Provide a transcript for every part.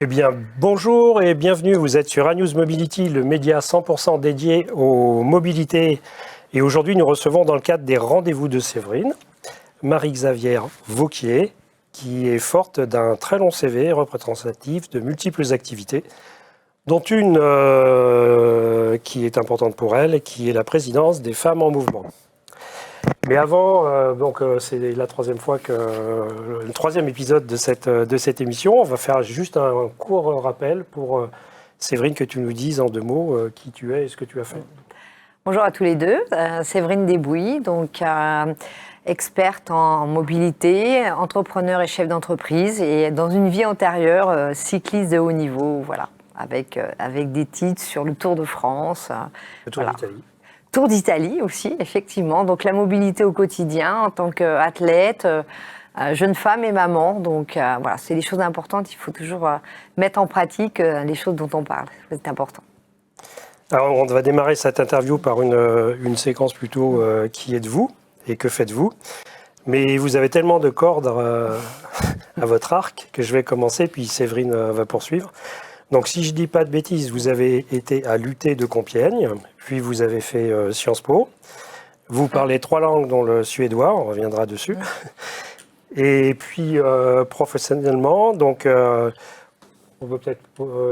Eh bien, bonjour et bienvenue. Vous êtes sur A-News Mobility, le média 100% dédié aux mobilités. Et aujourd'hui, nous recevons dans le cadre des rendez-vous de Séverine, Marie-Xavière Vauquier, qui est forte d'un très long CV représentatif de multiples activités, dont une qui est importante pour elle, qui est la présidence des Femmes en Mouvement. Mais avant, c'est la troisième fois le troisième épisode de cette émission. On va faire juste un court rappel pour Séverine, que tu nous dises en deux mots qui tu es et ce que tu as fait. Bonjour à tous les deux. Séverine Desbouilly, donc experte en mobilité, entrepreneur et chef d'entreprise, et dans une vie antérieure, cycliste de haut niveau, voilà, avec des titres sur le Tour de France. Le Tour d'Italie. Tour d'Italie aussi, effectivement. Donc la mobilité au quotidien en tant qu'athlète, jeune femme et maman. Donc voilà, c'est des choses importantes. Il faut toujours mettre en pratique les choses dont on parle. C'est important. Alors on va démarrer cette interview par une séquence plutôt qui êtes-vous et que faites-vous. Mais vous avez tellement de cordes à votre arc que je vais commencer, puis Séverine va poursuivre. Donc, si je ne dis pas de bêtises, vous avez été à l'UT de Compiègne, puis vous avez fait Sciences Po. Vous parlez 3 langues, dont le suédois, on reviendra dessus. Et puis, professionnellement, donc, on peut peut-être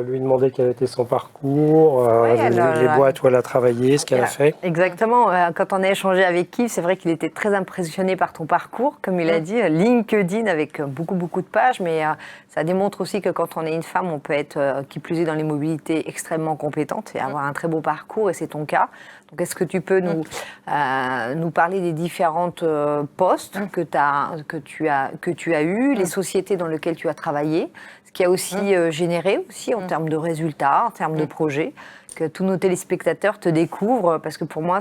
lui demander quel était son parcours, les boîtes où elle a travaillé, ce qu'elle a fait. Exactement. Quand on a échangé avec Yves, c'est vrai qu'il était très impressionné par ton parcours. Comme il a dit, LinkedIn avec beaucoup de pages, mais ça démontre aussi que quand on est une femme, on peut être, qui plus est dans les mobilités, extrêmement compétente et avoir un très beau parcours, et c'est ton cas. Donc, est-ce que tu peux nous parler des différentes postes que tu as eus, les sociétés dans lesquelles tu as travaillé, ce qui a aussi généré aussi en termes de résultats, en termes de projets, que tous nos téléspectateurs te découvrent, parce que pour moi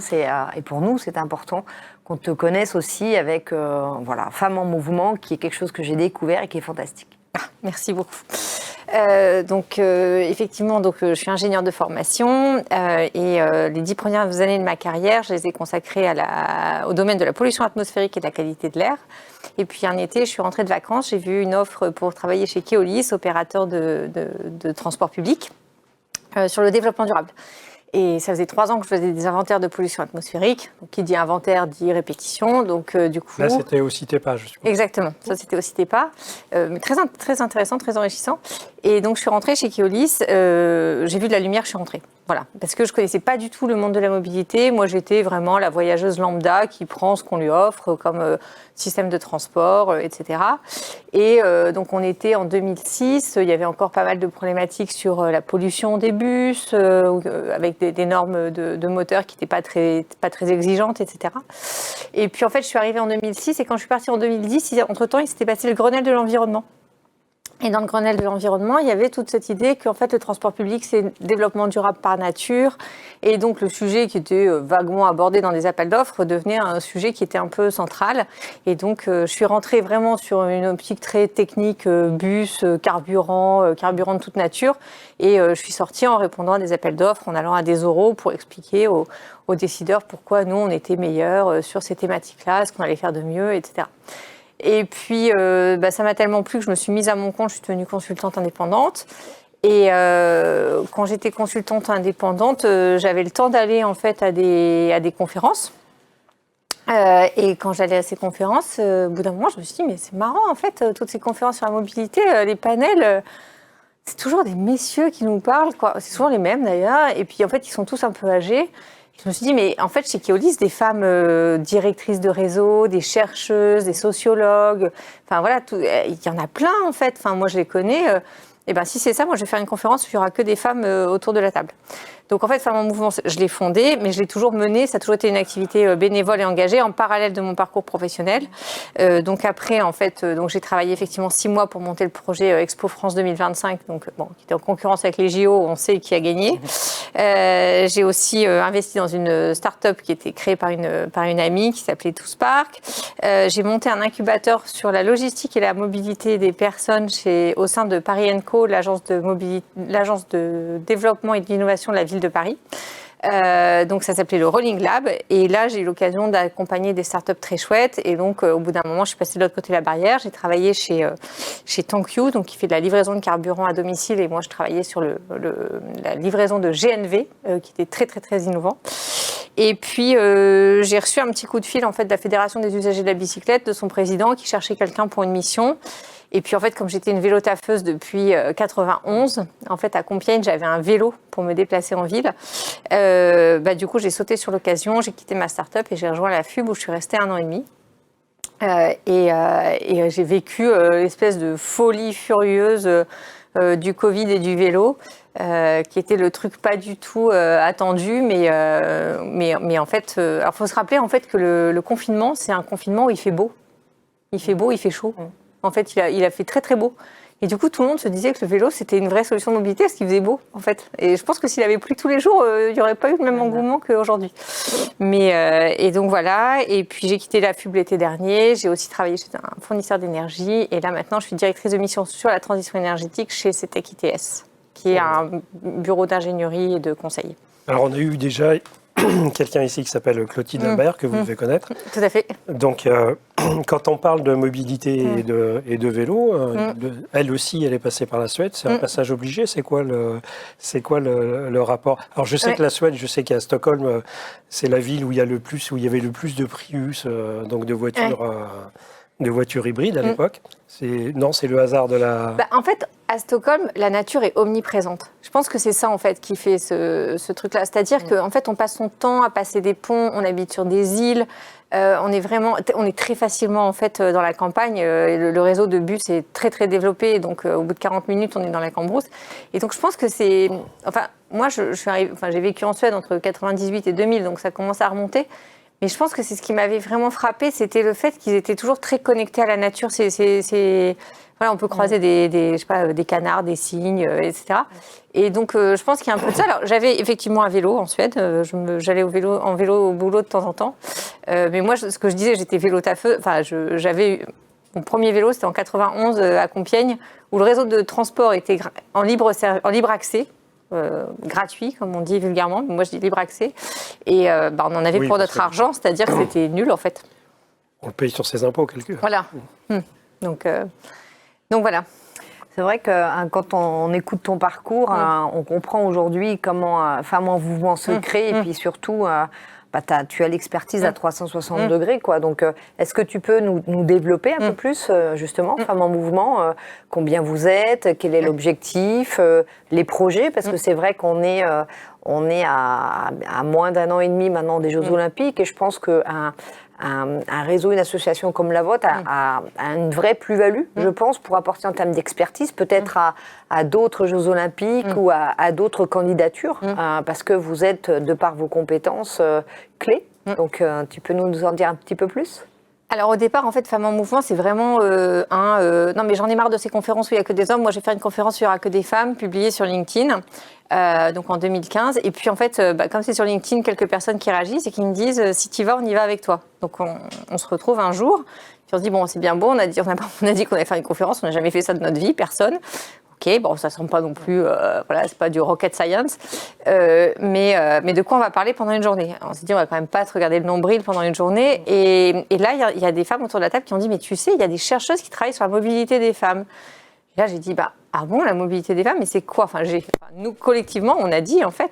et pour nous c'est important qu'on te connaisse aussi avec Femmes en Mouvement, qui est quelque chose que j'ai découvert et qui est fantastique. Merci beaucoup. Effectivement, je suis ingénieure de formation et les 10 premières années de ma carrière, je les ai consacrées au domaine de la pollution atmosphérique et de la qualité de l'air. Et puis un été, je suis rentrée de vacances, j'ai vu une offre pour travailler chez Keolis, opérateur de transport public, sur le développement durable. Et ça faisait 3 ans que je faisais des inventaires de pollution atmosphérique. Donc, qui dit inventaire dit répétition. Donc, du coup. Là, c'était au CITEPA, je suppose. Exactement. Ça, c'était au CITEPA. Mais très intéressant, très enrichissant. Et donc, je suis rentrée chez Keolis. J'ai vu de la lumière, je suis rentrée. Voilà. Parce que je ne connaissais pas du tout le monde de la mobilité. Moi, j'étais vraiment la voyageuse lambda qui prend ce qu'on lui offre comme système de transport, etc. Et donc, on était en 2006. Il y avait encore pas mal de problématiques sur la pollution des bus, avec des normes de moteurs qui n'étaient pas très exigeantes, etc. Et puis, en fait, je suis arrivée en 2006. Et quand je suis partie en 2010, entre-temps, il s'était passé le Grenelle de l'environnement. Et dans le Grenelle de l'environnement, il y avait toute cette idée qu'en fait, le transport public, c'est développement durable par nature. Et donc, le sujet qui était vaguement abordé dans des appels d'offres devenait un sujet qui était un peu central. Et donc, je suis rentrée vraiment sur une optique très technique, bus, carburant de toute nature. Et je suis sortie en répondant à des appels d'offres, en allant à des oraux pour expliquer aux décideurs pourquoi nous, on était meilleurs sur ces thématiques-là, ce qu'on allait faire de mieux, etc. Et puis, ça m'a tellement plu que je me suis mise à mon compte, je suis devenue consultante indépendante. Et quand j'étais consultante indépendante, j'avais le temps d'aller en fait à des conférences. Et quand j'allais à ces conférences, au bout d'un moment, je me suis dit, mais c'est marrant en fait, toutes ces conférences sur la mobilité, les panels, c'est toujours des messieurs qui nous parlent, quoi. C'est souvent les mêmes d'ailleurs. Et puis en fait, ils sont tous un peu âgés. Je me suis dit, mais en fait, chez Keolis, des femmes directrices de réseau, des chercheuses, des sociologues, enfin voilà, il y en a plein en fait. Enfin, moi, je les connais. Et ben, si c'est ça, moi, je vais faire une conférence où il n'y aura que des femmes autour de la table. Donc, en fait, Femmes en Mouvement, je l'ai fondée, mais je l'ai toujours menée. Ça a toujours été une activité bénévole et engagée en parallèle de mon parcours professionnel. Donc, après, en fait, j'ai travaillé effectivement 6 mois pour monter le projet Expo France 2025, qui était en concurrence avec les JO. On sait qui a gagné. J'ai aussi investi dans une start-up qui était créée par une amie qui s'appelait TwoSpark. J'ai monté un incubateur sur la logistique et la mobilité des personnes au sein de Paris & Co, l'agence de développement et d'innovation de la ville de Paris. Donc ça s'appelait le Rolling Lab. Et là, j'ai eu l'occasion d'accompagner des startups très chouettes. Et donc, au bout d'un moment, je suis passée de l'autre côté de la barrière. J'ai travaillé chez Tank You, donc qui fait de la livraison de carburant à domicile. Et moi, je travaillais sur la livraison de GNV, qui était très, très, très innovant. Et puis, j'ai reçu un petit coup de fil en fait, de la Fédération des usagers de la bicyclette, de son président, qui cherchait quelqu'un pour une mission. Et puis, en fait, comme j'étais une vélo-taffeuse depuis 91, en fait, à Compiègne, j'avais un vélo pour me déplacer en ville. Du coup, j'ai sauté sur l'occasion, j'ai quitté ma start-up et j'ai rejoint la FUB où je suis restée 1 an et demi. J'ai vécu l'espèce de folie furieuse du Covid et du vélo, qui était le truc pas du tout attendu, mais en fait, alors faut se rappeler en fait que le confinement, c'est un confinement où il fait beau, il fait chaud. En fait, il a fait très très beau. Et du coup, tout le monde se disait que le vélo, c'était une vraie solution de mobilité parce qu'il faisait beau, en fait. Et je pense que s'il avait plu tous les jours, il n'y aurait pas eu le même engouement qu'aujourd'hui. Et donc voilà. Et puis, j'ai quitté la FUB l'été dernier. J'ai aussi travaillé chez un fournisseur d'énergie. Et là, maintenant, je suis directrice de mission sur la transition énergétique chez CETEC ITS, qui est un bureau d'ingénierie et de conseil. Alors, on a eu déjà quelqu'un ici qui s'appelle Clotilde Imbert, que vous devez connaître. Tout à fait. Donc, quand on parle de mobilité et de vélo, elle aussi, elle est passée par la Suède. C'est un passage obligé. C'est quoi le rapport? Alors, je sais que la Suède, je sais qu'à Stockholm, c'est la ville où il y avait le plus de Prius, donc de voitures hybrides à l'époque. C'est le hasard de la... En fait, à Stockholm, la nature est omniprésente. Je pense que c'est ça, en fait, qui fait ce truc-là. C'est-à-dire qu'en fait, on passe son temps à passer des ponts, on habite sur des îles, on est très facilement, en fait, dans la campagne. Le réseau de bus est très, très développé. Donc, au bout de 40 minutes, on est dans la cambrousse. Et donc, je pense que c'est... Enfin, moi, j'ai vécu en Suède entre 98 et 2000, donc ça commence à remonter. Mais je pense que c'est ce qui m'avait vraiment frappé, c'était le fait qu'ils étaient toujours très connectés à la nature. Voilà, on peut croiser des canards, des cygnes, etc. Et donc, je pense qu'il y a un peu de ça. Alors, j'avais effectivement un vélo en Suède. J'allais en vélo au boulot de temps en temps. Mais moi, ce que je disais, j'étais vélo-taffeuse. Enfin, mon premier vélo, c'était en 91 à Compiègne, où le réseau de transport était en libre accès. Gratuit, comme on dit vulgairement. Moi, je dis libre accès. Et on en avait pour notre argent, c'est-à-dire que c'était nul, en fait. On le paye sur ses impôts, quelque part. Voilà. Donc voilà. C'est vrai que quand on écoute ton parcours, on comprend aujourd'hui comment Femmes en mouvement se crée, et puis surtout... tu as l'expertise à 360 degrés, quoi. Donc, est-ce que tu peux nous développer un peu plus, justement, Femmes en mouvement, combien vous êtes, quel est l'objectif, les projets, parce que c'est vrai qu'on est à moins d'1 an et demi maintenant des Jeux Olympiques, et je pense qu'un réseau, une association comme la vôtre a une vraie plus-value, je pense, pour apporter en termes d'expertise, peut-être à d'autres Jeux Olympiques ou à d'autres candidatures, parce que vous êtes, de par vos compétences, clés. Donc, tu peux nous en dire un petit peu plus ? Alors au départ, en fait, Femmes en mouvement, c'est vraiment non mais j'en ai marre de ces conférences où il n'y a que des hommes. Moi, je vais faire une conférence où il n'y aura que des femmes, publiée sur LinkedIn, donc en 2015. Et puis en fait, comme c'est sur LinkedIn, quelques personnes qui réagissent et qui me disent si tu y vas, on y va avec toi. Donc on se retrouve un jour, puis on se dit bon, c'est bien beau, on a dit qu'on allait faire une conférence, on n'a jamais fait ça de notre vie, personne. Ok, bon, ça ne semble pas non plus, voilà, c'est pas du rocket science, mais de quoi on va parler pendant une journée? On s'est dit, on va quand même pas te regarder le nombril pendant une journée. Et là, il y a des femmes autour de la table qui ont dit, mais tu sais, il y a des chercheuses qui travaillent sur la mobilité des femmes. Et là, j'ai dit, ah bon, la mobilité des femmes, mais c'est quoi? Nous, collectivement, on a dit, en fait,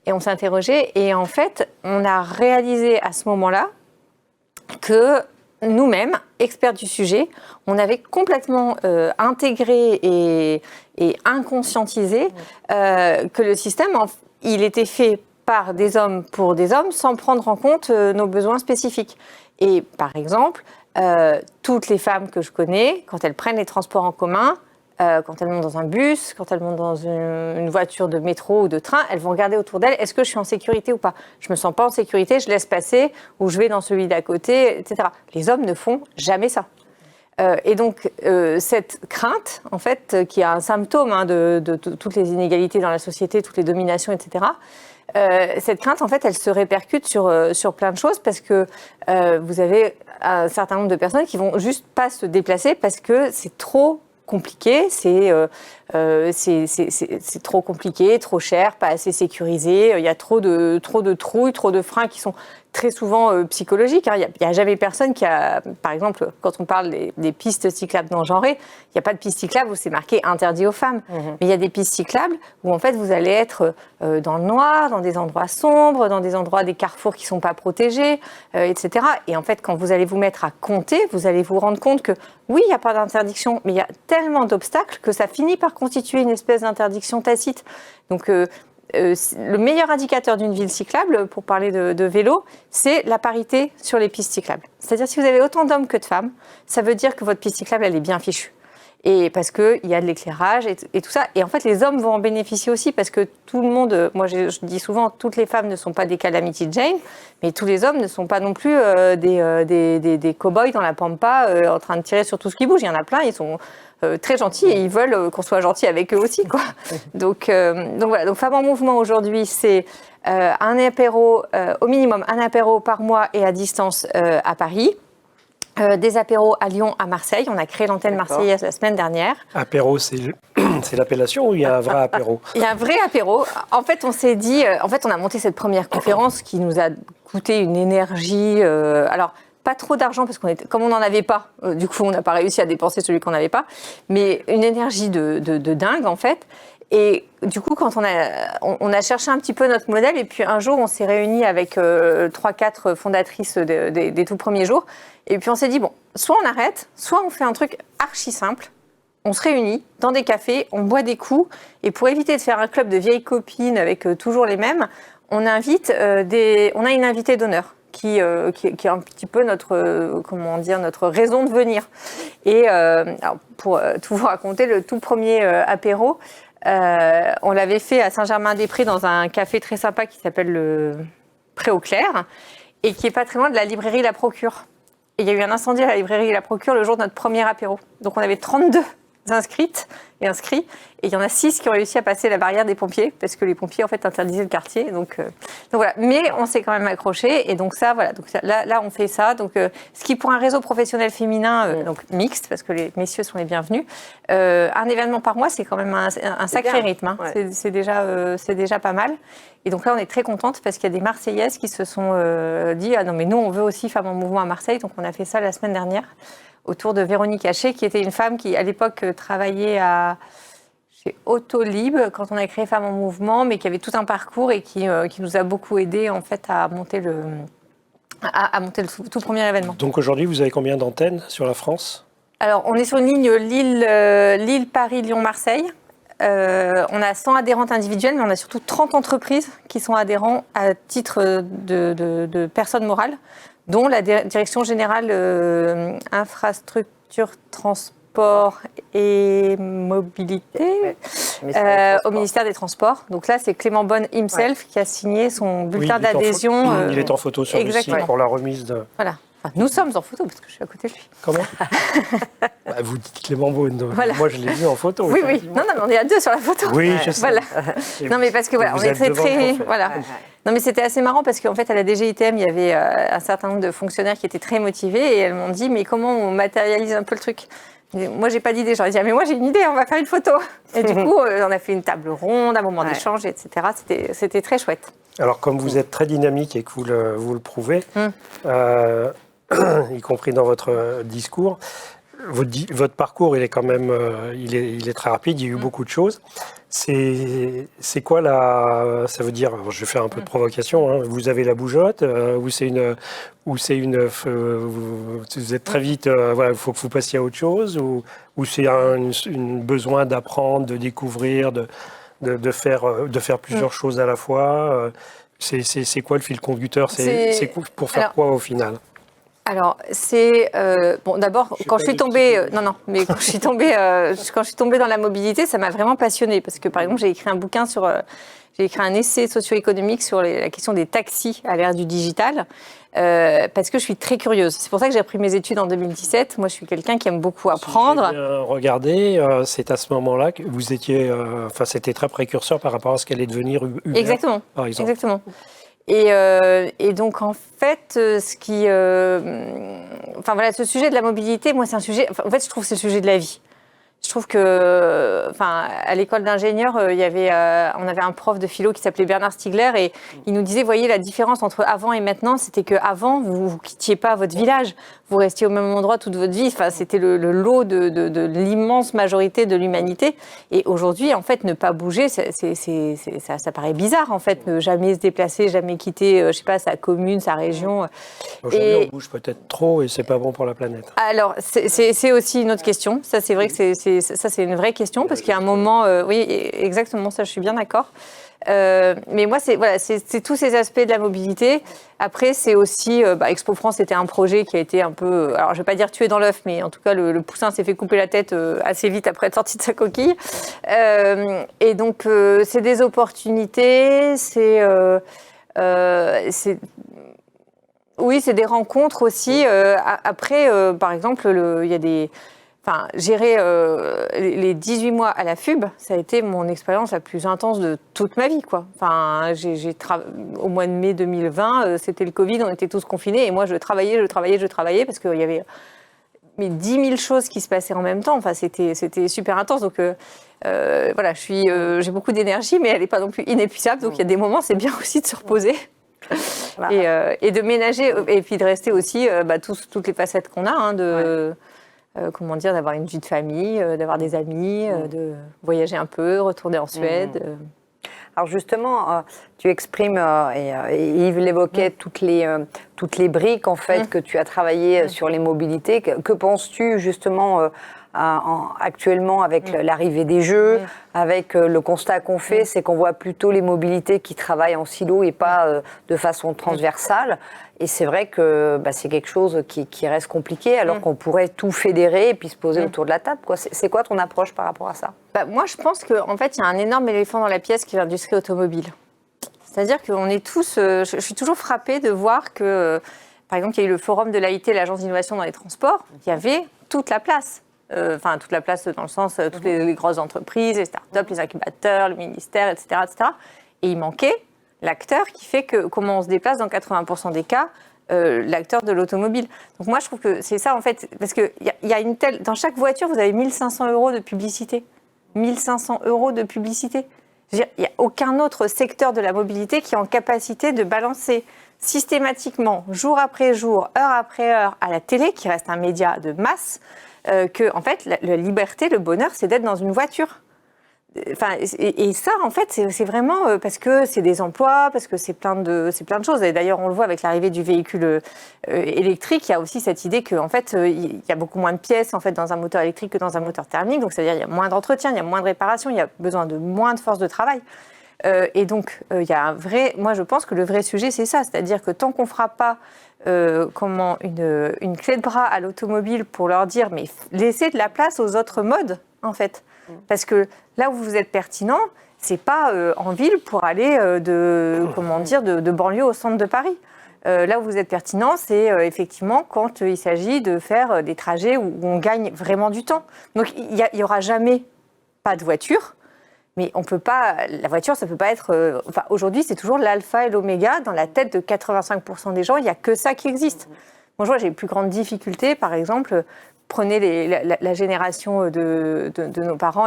et on s'est interrogé, et en fait, on a réalisé à ce moment-là que nous-mêmes, experts du sujet, on avait complètement intégré et inconscientisé que le système, il était fait par des hommes pour des hommes sans prendre en compte nos besoins spécifiques. Et par exemple, toutes les femmes que je connais, quand elles prennent les transports en commun, quand elles montent dans un bus, quand elles montent dans une voiture de métro ou de train, elles vont regarder autour d'elles, est-ce que je suis en sécurité ou pas? Je me sens pas en sécurité, je laisse passer, ou je vais dans celui d'à côté, etc. Les hommes ne font jamais ça. Et donc, cette crainte, en fait, qui est un symptôme de toutes les inégalités dans la société, toutes les dominations, etc., cette crainte, en fait, elle se répercute sur plein de choses parce que vous avez un certain nombre de personnes qui vont juste pas se déplacer parce que c'est trop compliqué, c'est c'est trop compliqué, trop cher, pas assez sécurisé. Il y a trop de trouilles, trop de freins qui sont très souvent psychologiques. Il n'y a jamais personne qui a, par exemple, quand on parle des pistes cyclables non genrées, il n'y a pas de piste cyclable où c'est marqué interdit aux femmes. Mais il y a des pistes cyclables où en fait vous allez être dans le noir, dans des endroits sombres, dans des endroits, des carrefours qui ne sont pas protégés, etc. Et en fait, quand vous allez vous mettre à compter, vous allez vous rendre compte que oui, il n'y a pas d'interdiction, mais il y a tellement d'obstacles que ça finit par constituer une espèce d'interdiction tacite. Donc, le meilleur indicateur d'une ville cyclable, pour parler de vélo, c'est la parité sur les pistes cyclables. C'est-à-dire, si vous avez autant d'hommes que de femmes, ça veut dire que votre piste cyclable, elle est bien fichue. Et parce qu'il y a de l'éclairage et tout ça. Et en fait, les hommes vont en bénéficier aussi parce que tout le monde, moi je dis souvent, toutes les femmes ne sont pas des Calamity Jane, mais tous les hommes ne sont pas non plus des cow-boys dans la pampa en train de tirer sur tout ce qui bouge. Il y en a plein, ils sont très gentils et ils veulent qu'on soit gentil avec eux aussi, quoi. Donc voilà, donc Femmes en Mouvement aujourd'hui, c'est un apéro, au minimum un apéro par mois et à distance à Paris. Des apéros à Lyon, à Marseille. On a créé l'antenne marseillaise la semaine dernière. Apéro, c'est l'appellation ou il y a un vrai apéro? Il y a un vrai apéro. En fait, on s'est dit... En fait, on a monté cette première conférence qui nous a coûté une énergie... alors, pas trop d'argent, parce comme on n'en avait pas, du coup, on n'a pas réussi à dépenser celui qu'on n'avait pas, mais une énergie de dingue, en fait. Et du coup, quand on a cherché un petit peu notre modèle, et puis un jour, on s'est réunis avec 3-4 fondatrices des tout premiers jours, et puis on s'est dit, bon, soit on arrête, soit on fait un truc archi simple, on se réunit dans des cafés, on boit des coups, et pour éviter de faire un club de vieilles copines avec toujours les mêmes, on a une invitée d'honneur. Qui est un petit peu notre raison de venir. Et alors, pour tout vous raconter, le tout premier apéro, on l'avait fait à Saint-Germain-des-Prés dans un café très sympa qui s'appelle le Pré-au-Clair et qui est pas très loin de la librairie La Procure. Et il y a eu un incendie à la librairie La Procure le jour de notre premier apéro. Donc on avait 32 inscrites et inscrits, et il y en a 6 qui ont réussi à passer la barrière des pompiers, parce que les pompiers en fait interdisaient le quartier. Donc voilà. Mais on s'est quand même accroché, et donc ça, voilà. Donc là on fait ça. Donc ce qui pour un réseau professionnel féminin, donc mixte, parce que les messieurs sont les bienvenus, un événement par mois, c'est quand même un sacré rythme. Hein. Ouais. C'est déjà pas mal. Et donc là, on est très contente parce qu'il y a des Marseillaises qui se sont dit ah non mais nous on veut aussi Femmes en Mouvement à Marseille. Donc on a fait ça la semaine dernière autour de Véronique Haché, qui était une femme qui, à l'époque, travaillait chez Autolib, quand on a créé Femmes en Mouvement, mais qui avait tout un parcours et qui nous a beaucoup aidé en fait, à monter le tout premier événement. Donc aujourd'hui, vous avez combien d'antennes sur la France? Alors, on est sur une ligne Lille, Paris, Lyon, Marseille. On a 100 adhérentes individuelles, mais on a surtout 30 entreprises qui sont adhérents à titre de personnes morales, dont la Direction Générale Infrastructure, Transport et Mobilité au ministère des Transports. Donc là, c'est Clément Bonne himself qui a signé son bulletin d'adhésion. Il est en photo sur le site pour la remise de... Voilà. Enfin, nous sommes en photo, parce que je suis à côté de lui. Comment vous dites Clément Bonne. Voilà. Moi, je l'ai vu en photo. Oui, oui. Non, mais on est à deux sur la photo. Oui, je sais. Voilà. Non, mais parce que voilà, on est très... Voilà. Non, mais c'était assez marrant parce qu'en fait, à la DGITM, il y avait un certain nombre de fonctionnaires qui étaient très motivés et elles m'ont dit, mais comment on matérialise un peu le truc? Moi, j'ai pas d'idée. J'aurais dit, mais moi, j'ai une idée, on va faire une photo. Et du coup, on a fait une table ronde, un moment d'échange, etc. C'était très chouette. Alors, comme vous êtes très dynamique et que vous le prouvez, y compris dans votre discours, votre parcours, il est quand même, il est très rapide. Il y a eu beaucoup de choses. C'est quoi ça veut dire, je vais faire un peu de provocation. Hein, vous avez la bougeotte, ou vous êtes très vite. Voilà, il faut que vous passiez à autre chose, ou c'est un besoin d'apprendre, de découvrir, de faire plusieurs choses à la fois. C'est quoi le fil conducteur? C'est pour faire quoi au final? Alors, c'est bon. D'abord, quand je suis tombée, quand je suis tombée dans la mobilité, ça m'a vraiment passionnée parce que, par exemple, j'ai écrit un essai socio-économique sur la question des taxis à l'ère du digital parce que je suis très curieuse. C'est pour ça que j'ai repris mes études en 2017. Moi, je suis quelqu'un qui aime beaucoup apprendre. Si j'ai bien regardé, c'est à ce moment-là que vous étiez, c'était très précurseur par rapport à ce qu'allait devenir Uber. Exactement. Par exemple. Exactement. Et donc, en fait, ce sujet de la mobilité, moi, c'est un sujet... En fait, je trouve que c'est le sujet de la vie. Je trouve que, à l'école d'ingénieurs, on avait un prof de philo qui s'appelait Bernard Stiegler et il nous disait, voyez, la différence entre avant et maintenant, c'était qu'avant, vous ne quittiez pas votre village, vous restiez au même endroit toute votre vie. Enfin, c'était le lot de l'immense majorité de l'humanité. Et aujourd'hui, en fait, ne pas bouger, ça paraît bizarre, en fait, ne jamais se déplacer, jamais quitter, je sais pas, sa commune, sa région. Aujourd'hui, on bouge peut-être trop et c'est pas bon pour la planète. Alors, c'est aussi une autre question. Ça, c'est vrai que c'est une vraie question parce qu'il y a un moment, oui, exactement, ça, je suis bien d'accord. Mais moi, c'est tous ces aspects de la mobilité. Après, c'est aussi, Expo France, c'était un projet qui a été un peu, alors je vais pas dire tué dans l'œuf, mais en tout cas, le poussin s'est fait couper la tête assez vite après être sorti de sa coquille. Et donc, c'est des opportunités, oui, c'est des rencontres aussi. Après, par exemple, il y a des... gérer les 18 mois à la FUB, ça a été mon expérience la plus intense de toute ma vie, quoi. Au mois de mai 2020, c'était le Covid, on était tous confinés, et moi, je travaillais, parce qu'il y avait 10 000 choses qui se passaient en même temps. Enfin, c'était super intense. Donc, j'ai beaucoup d'énergie, mais elle n'est pas non plus inépuisable. Donc, il y a des moments, c'est bien aussi de se reposer. Et de ménager, et puis de rester aussi toutes les facettes qu'on a, d'avoir une vie de famille, d'avoir des amis, de voyager un peu, retourner en Suède. Alors justement, tu exprimes, et Yves l'évoquait, toutes les briques en fait que tu as travaillé sur les mobilités. Que penses-tu justement actuellement avec l'arrivée des Jeux, avec le constat qu'on fait, c'est qu'on voit plutôt les mobilités qui travaillent en silo et pas de façon transversale. Et c'est vrai que c'est quelque chose qui reste compliqué, alors qu'on pourrait tout fédérer et puis se poser autour de la table, quoi. C'est quoi ton approche par rapport à ça ? Moi, je pense qu'en fait, il y a un énorme éléphant dans la pièce qui est l'industrie automobile. C'est-à-dire qu'on est tous... je suis toujours frappée de voir que, par exemple, il y a eu le forum de l'AIT, l'Agence d'innovation dans les transports, il y avait toute la place. Toute la place dans le sens, toutes les grosses entreprises, les startups, les incubateurs, le ministère, etc. Et il manquait l'acteur qui fait comment on se déplace dans 80% des cas, l'acteur de l'automobile. Donc moi, je trouve que c'est ça, en fait, parce qu'il y a une telle... Dans chaque voiture, vous avez 1 500 € de publicité. 1 500 € de publicité. Je veux dire, il n'y a aucun autre secteur de la mobilité qui est en capacité de balancer systématiquement, jour après jour, heure après heure, à la télé, qui reste un média de masse, que, en fait, la liberté, le bonheur, c'est d'être dans une voiture. Et ça, en fait, c'est vraiment parce que c'est des emplois, parce que c'est plein de choses. Et d'ailleurs, on le voit avec l'arrivée du véhicule électrique, il y a aussi cette idée qu'en fait, il y a beaucoup moins de pièces en fait, dans un moteur électrique que dans un moteur thermique. Donc, c'est-à-dire qu'il y a moins d'entretien, il y a moins de réparation, il y a besoin de moins de force de travail. Et donc, il y a moi, je pense que le vrai sujet, c'est ça. C'est-à-dire que tant qu'on ne fera pas une clé de bras à l'automobile pour leur dire, mais laissez de la place aux autres modes, en fait. Parce que là où vous êtes pertinent, c'est pas en ville pour aller de banlieue au centre de Paris. Là où vous êtes pertinent, c'est effectivement quand il s'agit de faire des trajets où on gagne vraiment du temps. Donc il y aura jamais pas de voiture, mais on peut pas. La voiture, ça peut pas être. Aujourd'hui, c'est toujours l'alpha et l'oméga dans la tête de 85% des gens. Il y a que ça qui existe. Moi, je vois, j'ai les plus grandes difficultés, par exemple. Prenez la génération de nos parents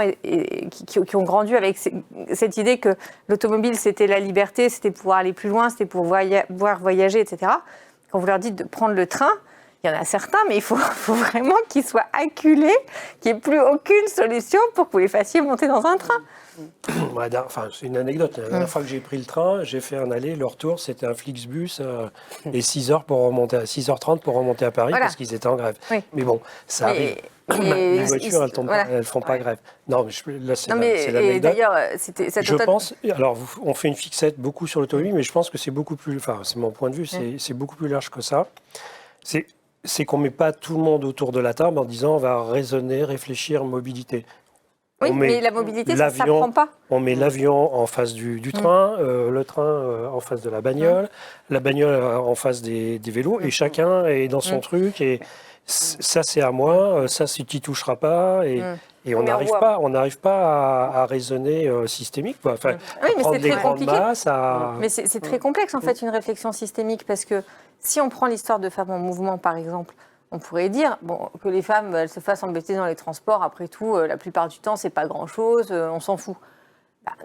qui ont grandi avec cette idée que l'automobile, c'était la liberté, c'était pouvoir aller plus loin, c'était pouvoir voyager, etc. Quand vous leur dites de prendre le train, il y en a certains, mais il faut vraiment qu'ils soient acculés, qu'il n'y ait plus aucune solution pour que vous les fassiez monter dans un train. C'est une anecdote. La dernière fois que j'ai pris le train, j'ai fait un aller, le retour, c'était un Flixbus et 6h30 pour remonter à Paris parce qu'ils étaient en grève. Oui. Mais bon, ça arrive. Les voitures, elles ne font pas grève. Non, mais là, c'est l'anecdote. D'ailleurs, je pense, alors, on fait une fixette beaucoup sur l'automobile, mais je pense que c'est beaucoup plus, c'est mon point de vue, c'est beaucoup plus large que ça. C'est qu'on ne met pas tout le monde autour de la table en disant on va raisonner, réfléchir, mobilité. Oui, mais la mobilité, ça ne s'apprend pas. On met l'avion en face du train, le train en face de la bagnole en face des vélos, et chacun est dans son truc, et ça c'est à moi, ça tu n'y toucheras pas, et on n'arrive pas à raisonner systémique, quoi. Enfin, mais prendre c'est des très grandes compliqué. masses. Mais c'est très complexe, en fait, une réflexion systémique, parce que si on prend l'histoire de Femmes en Mouvement, par exemple, On pourrait dire que les femmes elles se fassent embêter dans les transports, après tout, la plupart du temps, c'est pas grand-chose, on s'en fout.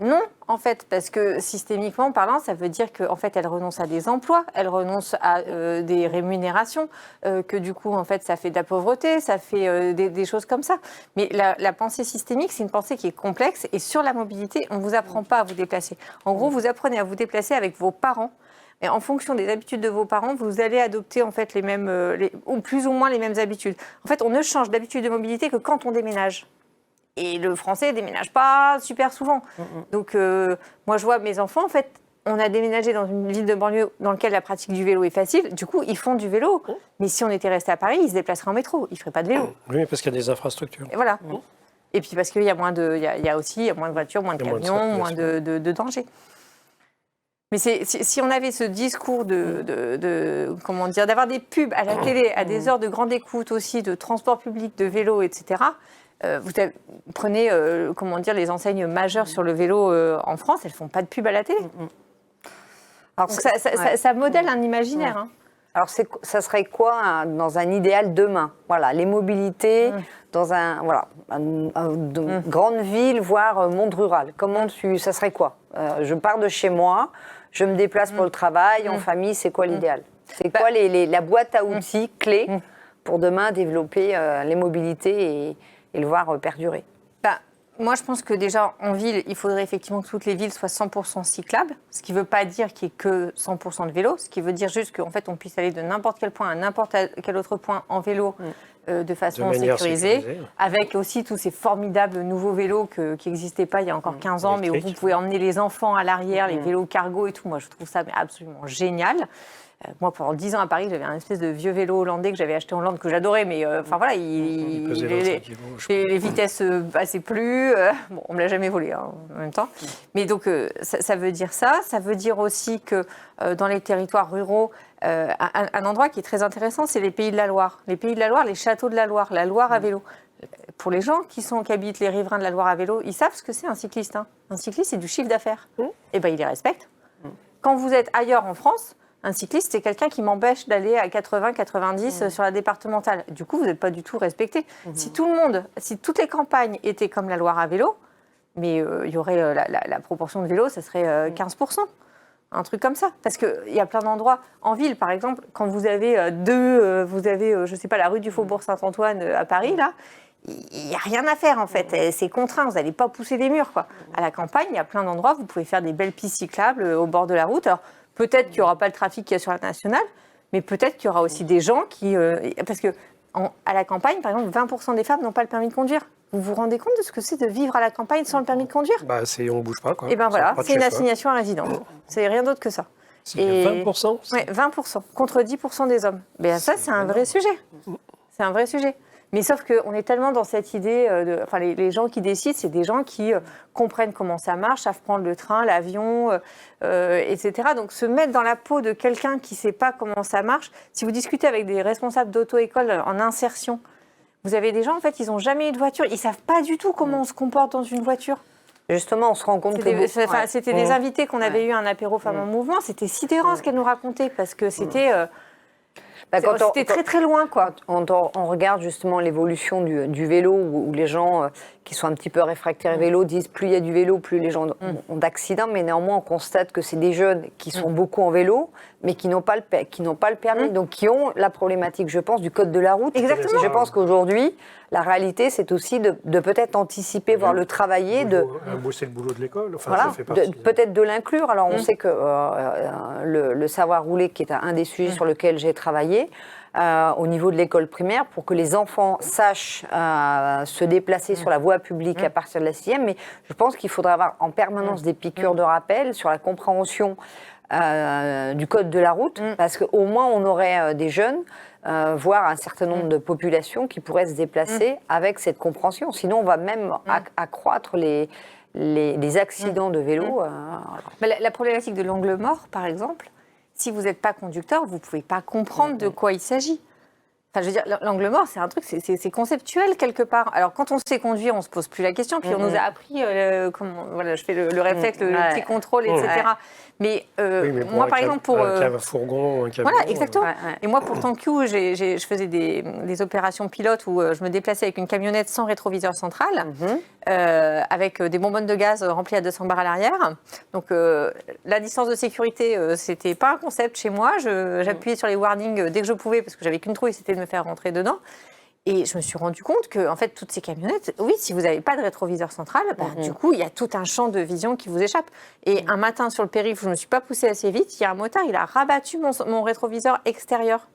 Non, en fait, parce que systémiquement parlant, ça veut dire qu'en fait, elles renoncent à des emplois, elles renoncent à des rémunérations, que du coup, en fait, ça fait de la pauvreté, ça fait des choses comme ça. Mais la pensée systémique, c'est une pensée qui est complexe, et sur la mobilité, on ne vous apprend pas à vous déplacer. En gros, vous apprenez à vous déplacer avec vos parents. Et en fonction des habitudes de vos parents, vous allez adopter en fait les mêmes, ou plus ou moins les mêmes habitudes. En fait, on ne change d'habitude de mobilité que quand on déménage. Et le français ne déménage pas super souvent. Donc, moi, je vois mes enfants, en fait, on a déménagé dans une ville de banlieue dans laquelle la pratique du vélo est facile. Du coup, ils font du vélo. Mais si on était resté à Paris, ils se déplaceraient en métro. Ils ne feraient pas de vélo. Oui, parce qu'il y a des infrastructures. Et voilà. Et puis parce qu'il y a moins de, il y a aussi moins de voitures, moins de camions, moins de dangers. Mais si on avait ce discours comment dire, d'avoir des pubs à la télé, à des heures de grande écoute aussi, de transport public, de vélo, etc., vous prenez comment dire, les enseignes majeures sur le vélo en France, elles ne font pas de pub à la télé. Alors, donc ça modèle un imaginaire. Hein. Alors, ça serait quoi dans un idéal demain? Voilà, les mobilités dans une grande ville, voire monde rural. Ça serait quoi? Je pars de chez moi, je me déplace pour le travail, en famille, c'est quoi l'idéal? C'est quoi la boîte à outils clés pour demain développer les mobilités et le voir perdurer? Moi, je pense que déjà, en ville, il faudrait effectivement que toutes les villes soient 100% cyclables, ce qui ne veut pas dire qu'il n'y ait que 100% de vélo, ce qui veut dire juste qu'en fait, on puisse aller de n'importe quel point à n'importe quel autre point en vélo de façon sécurisée, avec aussi tous ces formidables nouveaux vélos qui n'existaient pas il y a encore 15 ans, mais où vous pouvez emmener les enfants à l'arrière, les vélos cargo et tout. Moi, je trouve ça absolument génial. Moi, pendant 10 ans à Paris, j'avais un espèce de vieux vélo hollandais que j'avais acheté en Hollande, que j'adorais, mais enfin voilà, les vitesses passaient plus. Bon, on ne me l'a jamais volé en même temps. Mais donc, ça veut dire ça. Ça veut dire aussi que dans les territoires ruraux, un endroit qui est très intéressant, c'est les Pays de la Loire. Les Pays de la Loire, les châteaux de la Loire à vélo. Pour les gens qui habitent les riverains de la Loire à vélo, ils savent ce que c'est un cycliste. Hein. Un cycliste, c'est du chiffre d'affaires. Et bien, ils les respectent. Quand vous êtes ailleurs en France, un cycliste, c'est quelqu'un qui m'empêche d'aller à 80-90 sur la départementale. Du coup, vous n'êtes pas du tout respecté. Si toutes les campagnes étaient comme la Loire à vélo, mais il y aurait la proportion de vélos, ça serait 15%. Un truc comme ça. Parce qu'il y a plein d'endroits. En ville, par exemple, quand vous avez je sais pas, la rue du Faubourg Saint-Antoine à Paris, là, il n'y a rien à faire en fait, c'est contraint, vous n'allez pas pousser les murs. Quoi. À la campagne, il y a plein d'endroits, vous pouvez faire des belles pistes cyclables au bord de la route. Alors peut-être qu'il n'y aura pas le trafic qu'il y a sur la nationale, mais peut-être qu'il y aura aussi des gens qui... parce que à la campagne, par exemple, 20% des femmes n'ont pas le permis de conduire. Vous vous rendez compte de ce que c'est de vivre à la campagne sans le permis de conduire? On ne bouge pas. Et bien voilà, c'est une assignation à résidence. C'est rien d'autre que ça. C'est 20%? Oui, 20%, contre 10% des hommes. Mais ça, c'est un vrai sujet. C'est un vrai sujet. Mais sauf qu'on est tellement dans cette idée, les gens qui décident, c'est des gens qui comprennent comment ça marche, savent prendre le train, l'avion, etc. Donc se mettre dans la peau de quelqu'un qui ne sait pas comment ça marche. Si vous discutez avec des responsables d'auto-école en insertion, vous avez des gens, en fait, ils n'ont jamais eu de voiture, ils ne savent pas du tout comment on se comporte dans une voiture. Justement, on se rend compte C'était des invités qu'on avait eu à un apéro Femmes en Mouvement, c'était sidérant ce qu'elles nous racontaient, parce que c'était... C'était très très loin, quoi. On regarde justement l'évolution du vélo, où les gens qui sont un petit peu réfractaires au vélo disent plus il y a du vélo, plus les gens ont d'accidents, mais néanmoins on constate que c'est des jeunes qui sont beaucoup en vélo, mais qui n'ont pas le permis, donc qui ont la problématique, je pense, du code de la route. Exactement. Je pense qu'aujourd'hui, la réalité, c'est aussi de peut-être anticiper, voire le travailler, bosser le boulot de l'école. Enfin, voilà, ça fait partie peut-être de l'inclure. Alors on sait que le savoir rouler, qui est un des sujets sur lequel j'ai travaillé, au niveau de l'école primaire, pour que les enfants sachent se déplacer sur la voie publique à partir de la 6e. Mais je pense qu'il faudra avoir en permanence des piqûres de rappel sur la compréhension du code de la route, parce qu'au moins on aurait des jeunes, voire un certain nombre de populations qui pourraient se déplacer avec cette compréhension. Sinon, on va même accroître les accidents de vélo. La problématique de l'angle mort, par exemple, si vous n'êtes pas conducteur, vous ne pouvez pas comprendre de quoi il s'agit. Enfin, je veux dire, l'angle mort, c'est un truc, c'est conceptuel quelque part. Alors, quand on sait conduire, on se pose plus la question. Puis, on nous a appris comment, voilà, je fais le réflexe, le petit contrôle, etc. Mais, Oui, mais moi, par exemple, pour un fourgon, un camion. voilà, exactement. Et moi, pour Thank You, je faisais des opérations pilotes où je me déplaçais avec une camionnette sans rétroviseur central, avec des bonbonnes de gaz remplies à 200 bars à l'arrière. Donc, la distance de sécurité, c'était pas un concept chez moi. J'appuyais sur les warnings dès que je pouvais parce que j'avais qu'une trouille, c'était de me faire rentrer dedans. Et je me suis rendu compte que, en fait, toutes ces camionnettes, oui, si vous n'avez pas de rétroviseur central, du coup, il y a tout un champ de vision qui vous échappe. Et un matin, sur le périph', je ne me suis pas poussée assez vite, il y a un motard, il a rabattu mon rétroviseur extérieur.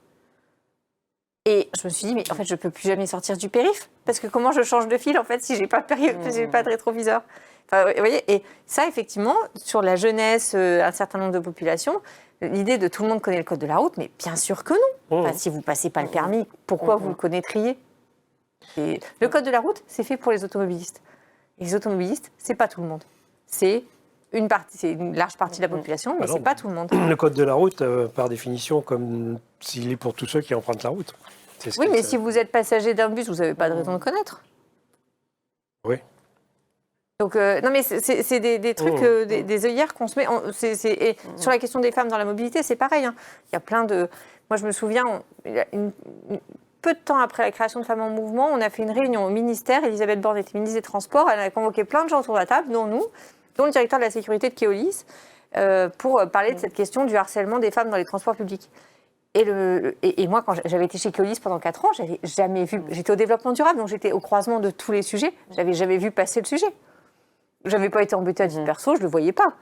Et je me suis dit, mais en fait, je ne peux plus jamais sortir du périph'. Parce que comment je change de fil, en fait, si je n'ai pas, j'ai pas de rétroviseur. Enfin, vous voyez, et ça, effectivement, sur la jeunesse, un certain nombre de populations, l'idée de tout le monde connaît le code de la route, mais bien sûr que non. Enfin, si vous ne passez pas le permis, pourquoi vous le connaîtriez ? Et le code de la route, c'est fait pour les automobilistes. Et les automobilistes, c'est pas tout le monde. C'est une large partie de la population, mais c'est pas tout le monde. Le code de la route, par définition, comme s'il est pour tous ceux qui empruntent la route. Oui, mais si vous êtes passager d'un bus, vous n'avez pas de raison de connaître. Oui. Donc, non, mais c'est des trucs, des œillères qu'on se met. Et sur la question des femmes dans la mobilité, c'est pareil. Hein. Il y a plein de. Moi, je me souviens, peu de temps après la création de Femmes en Mouvement, on a fait une réunion au ministère. Elisabeth Borne était ministre des Transports. Elle a convoqué plein de gens autour de la table, dont nous, dont le directeur de la sécurité de Keolis, pour parler de cette question du harcèlement des femmes dans les transports publics. Et moi, quand j'avais été chez Keolis pendant 4 ans, j'avais jamais vu. J'étais au développement durable, donc j'étais au croisement de tous les sujets. J'avais jamais vu passer le sujet. Je n'avais pas été embêtée à titre perso, je ne le voyais pas.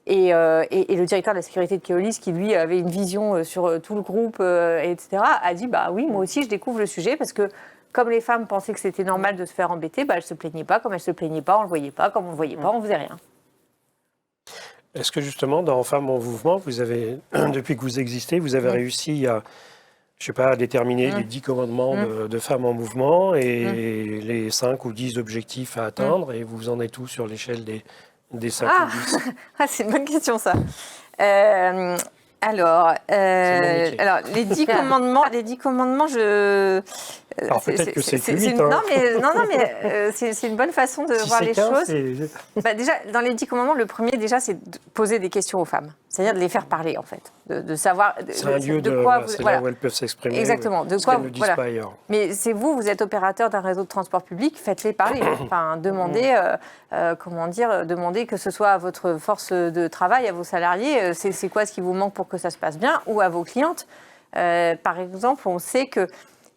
Et le directeur de la sécurité de Keolis, qui lui avait une vision sur tout le groupe, etc., a dit bah oui, moi aussi je découvre le sujet parce que comme les femmes pensaient que c'était normal de se faire embêter, bah, elles ne se plaignaient pas. Comme elles ne se plaignaient pas, on ne le voyait pas. Comme on ne le voyait pas, on ne faisait rien. Est-ce que justement, dans Femmes en Mouvement, vous avez, depuis que vous existez, vous avez réussi à, je sais pas, à déterminer les 10 commandements de Femmes en Mouvement et les 5 ou 10 objectifs à atteindre, et vous en êtes où sur l'échelle des 5 ou 10 c'est une bonne question, ça. Alors, les 10 commandements, Alors peut-être que c'est 8. Non, mais c'est une bonne façon de voir les 15, choses. Bah, déjà, dans les 10 commandements, le premier, déjà, c'est de poser des questions aux femmes. C'est-à-dire de les faire parler, en fait. De savoir c'est un lieu de quoi c'est là où elles peuvent s'exprimer. Exactement. De ce quoi qu'elles ne disent pas ailleurs. Mais c'est vous êtes opérateur d'un réseau de transport public, faites-les parler. Enfin, demandez, demandez que ce soit à votre force de travail, à vos salariés, c'est quoi ce qui vous manque pour que ça se passe bien, ou à vos clientes. Par exemple, on sait que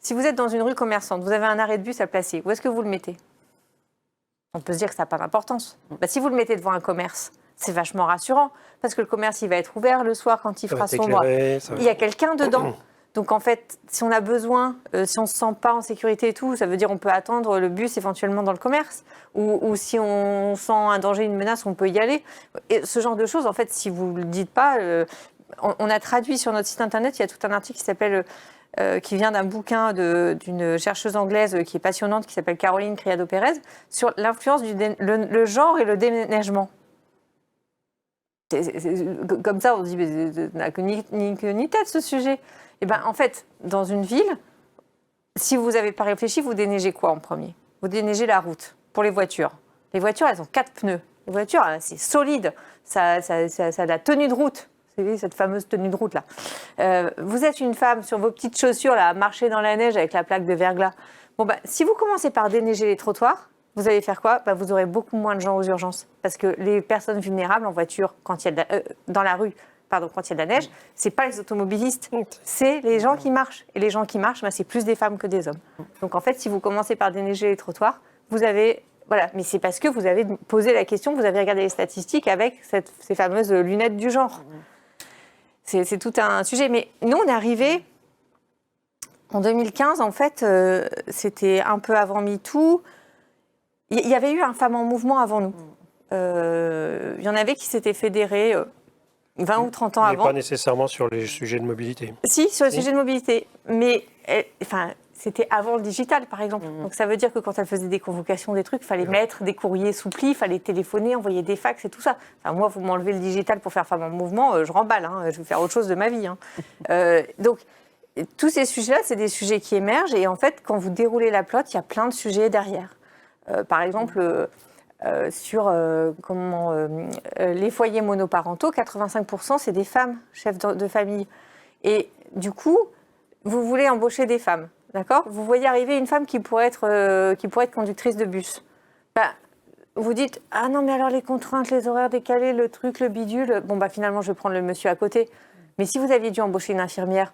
si vous êtes dans une rue commerçante, vous avez un arrêt de bus à placer, où est-ce que vous le mettez ? On peut se dire que ça n'a pas d'importance. Bah, si vous le mettez devant un commerce, c'est vachement rassurant, parce que le commerce, il va être ouvert le soir quand il fera sombre. Il y a quelqu'un dedans. Donc en fait, si on a besoin, si on ne se sent pas en sécurité et tout, ça veut dire qu'on peut attendre le bus éventuellement dans le commerce. Ou si on sent un danger, une menace, on peut y aller. Et ce genre de choses, en fait, si vous ne le dites pas, on a traduit sur notre site internet, il y a tout un article qui s'appelle... qui vient d'un bouquin d'une chercheuse anglaise qui est passionnante, qui s'appelle Caroline Criado-Pérez, sur l'influence le genre et le déneigement. Comme ça, on se dit, mais ça n'a que ni tête ce sujet. Et ben, en fait, dans une ville, si vous n'avez pas réfléchi, vous déneigez quoi en premier ? Vous déneigez la route pour les voitures. Les voitures, elles ont 4 pneus. Les voitures, c'est solide. Ça a la tenue de route. C'est cette fameuse tenue de route là. Vous êtes une femme sur vos petites chaussures là, à marcher dans la neige avec la plaque de verglas. Bon bah, si vous commencez par déneiger les trottoirs, vous allez faire quoi ? Bah, vous aurez beaucoup moins de gens aux urgences, parce que les personnes vulnérables en voiture, quand il y a dans la rue, quand il y a de la neige, c'est pas les automobilistes, c'est les gens qui marchent. Et les gens qui marchent, bah, c'est plus des femmes que des hommes. Donc en fait, si vous commencez par déneiger les trottoirs, vous avez voilà, mais c'est parce que vous avez posé la question, vous avez regardé les statistiques avec ces fameuses lunettes du genre. C'est tout un sujet. Mais nous, on est arrivés en 2015, en fait, c'était un peu avant MeToo. Il y avait eu un Femmes en Mouvement avant nous. Il y en avait qui s'étaient fédérés 20 ou 30 ans avant. Mais pas nécessairement sur les sujets de mobilité. Si, sur les sujets de mobilité. Mais c'était avant le digital, par exemple. Donc ça veut dire que quand elle faisait des convocations, des trucs, il fallait mettre des courriers sous pli, il fallait téléphoner, envoyer des fax et tout ça. Enfin, moi, vous m'enlevez le digital pour faire Femmes en Mouvement, je remballe. Je vais faire autre chose de ma vie. Donc, tous ces sujets-là, c'est des sujets qui émergent. Et en fait, quand vous déroulez la plotte, il y a plein de sujets derrière. Par exemple, sur les foyers monoparentaux, 85%, c'est des femmes chefs de famille. Et du coup, vous voulez embaucher des femmes, d'accord ? Vous voyez arriver une femme qui pourrait être conductrice de bus. Vous dites, ah non, mais alors les contraintes, les horaires décalés, le truc, le bidule, bon, finalement, je vais prendre le monsieur à côté. Mais si vous aviez dû embaucher une infirmière,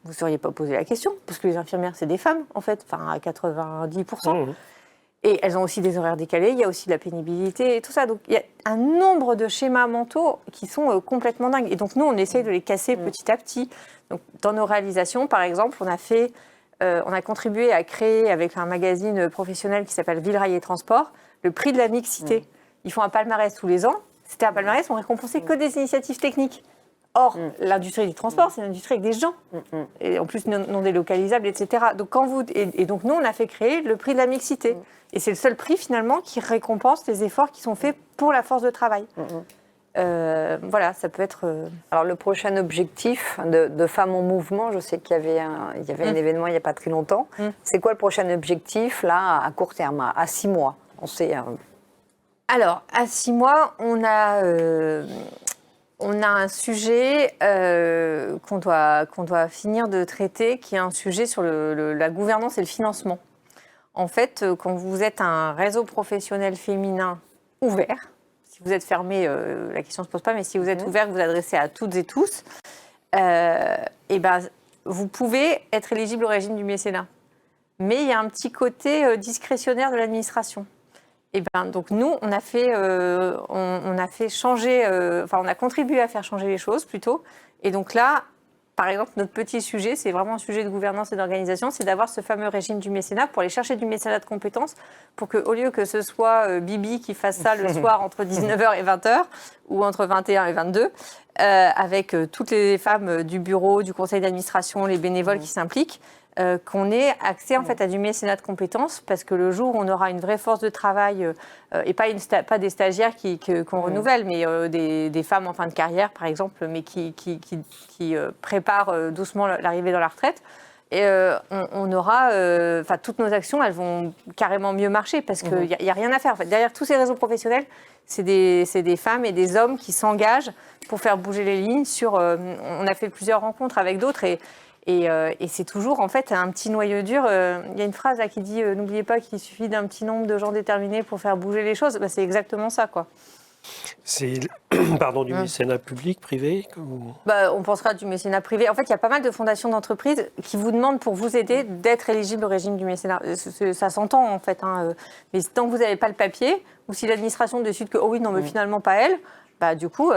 vous ne seriez pas posé la question, parce que les infirmières, c'est des femmes, en fait, à 90%. Et elles ont aussi des horaires décalés, il y a aussi de la pénibilité et tout ça. Donc, il y a un nombre de schémas mentaux qui sont complètement dingues. Et donc, nous, on essaye de les casser petit à petit. Donc, dans nos réalisations, par exemple, on a contribué à créer, avec un magazine professionnel qui s'appelle Ville, Rail et Transport, le prix de la mixité. Ils font un palmarès tous les ans. C'était un palmarès, on récompensait que des initiatives techniques. Or, l'industrie du transport, c'est une industrie avec des gens, et en plus non délocalisables, etc. Donc, donc, nous, on a fait créer le prix de la mixité. Et c'est le seul prix, finalement, qui récompense les efforts qui sont faits pour la force de travail. Voilà, ça peut être... Alors, le prochain objectif de Femmes en Mouvement, je sais qu'il y avait un événement il n'y a pas très longtemps. C'est quoi le prochain objectif, là, à court terme, à 6 mois? On sait... Alors, à 6 mois, on a un sujet qu'on doit finir de traiter, qui est un sujet sur la gouvernance et le financement. En fait, quand vous êtes un réseau professionnel féminin ouvert, si vous êtes fermé, la question ne se pose pas, mais si vous êtes ouvert, vous vous adressez à toutes et tous, vous pouvez être éligible au régime du mécénat. Mais il y a un petit côté discrétionnaire de l'administration. Donc nous, on a contribué à faire changer les choses plutôt. Et donc là, par exemple, notre petit sujet, c'est vraiment un sujet de gouvernance et d'organisation, c'est d'avoir ce fameux régime du mécénat pour aller chercher du mécénat de compétences, pour qu'au lieu que ce soit Bibi qui fasse ça le soir entre 19h et 20h, ou entre 21 et 22, avec toutes les femmes du bureau, du conseil d'administration, les bénévoles qui s'impliquent, qu'on ait accès en fait à du mécénat de compétences, parce que le jour où on aura une vraie force de travail et pas des stagiaires qu'on renouvelle, mais des femmes en fin de carrière par exemple, mais qui préparent doucement l'arrivée dans la retraite, et on aura, toutes nos actions, elles vont carrément mieux marcher, parce qu'il n'y a rien à faire. En fait, derrière tous ces réseaux professionnels, c'est des femmes et des hommes qui s'engagent pour faire bouger les lignes. On a fait plusieurs rencontres avec d'autres, et c'est toujours en fait un petit noyau dur. Il y a une phrase là qui dit n'oubliez pas qu'il suffit d'un petit nombre de gens déterminés pour faire bouger les choses. C'est exactement ça, quoi. C'est du mécénat public, privé On pensera du mécénat privé. En fait, il y a pas mal de fondations d'entreprises qui vous demandent, pour vous aider, d'être éligible au régime du mécénat. Ça s'entend en fait, mais tant que vous n'avez pas le papier, ou si l'administration décide que mais finalement pas elle, du coup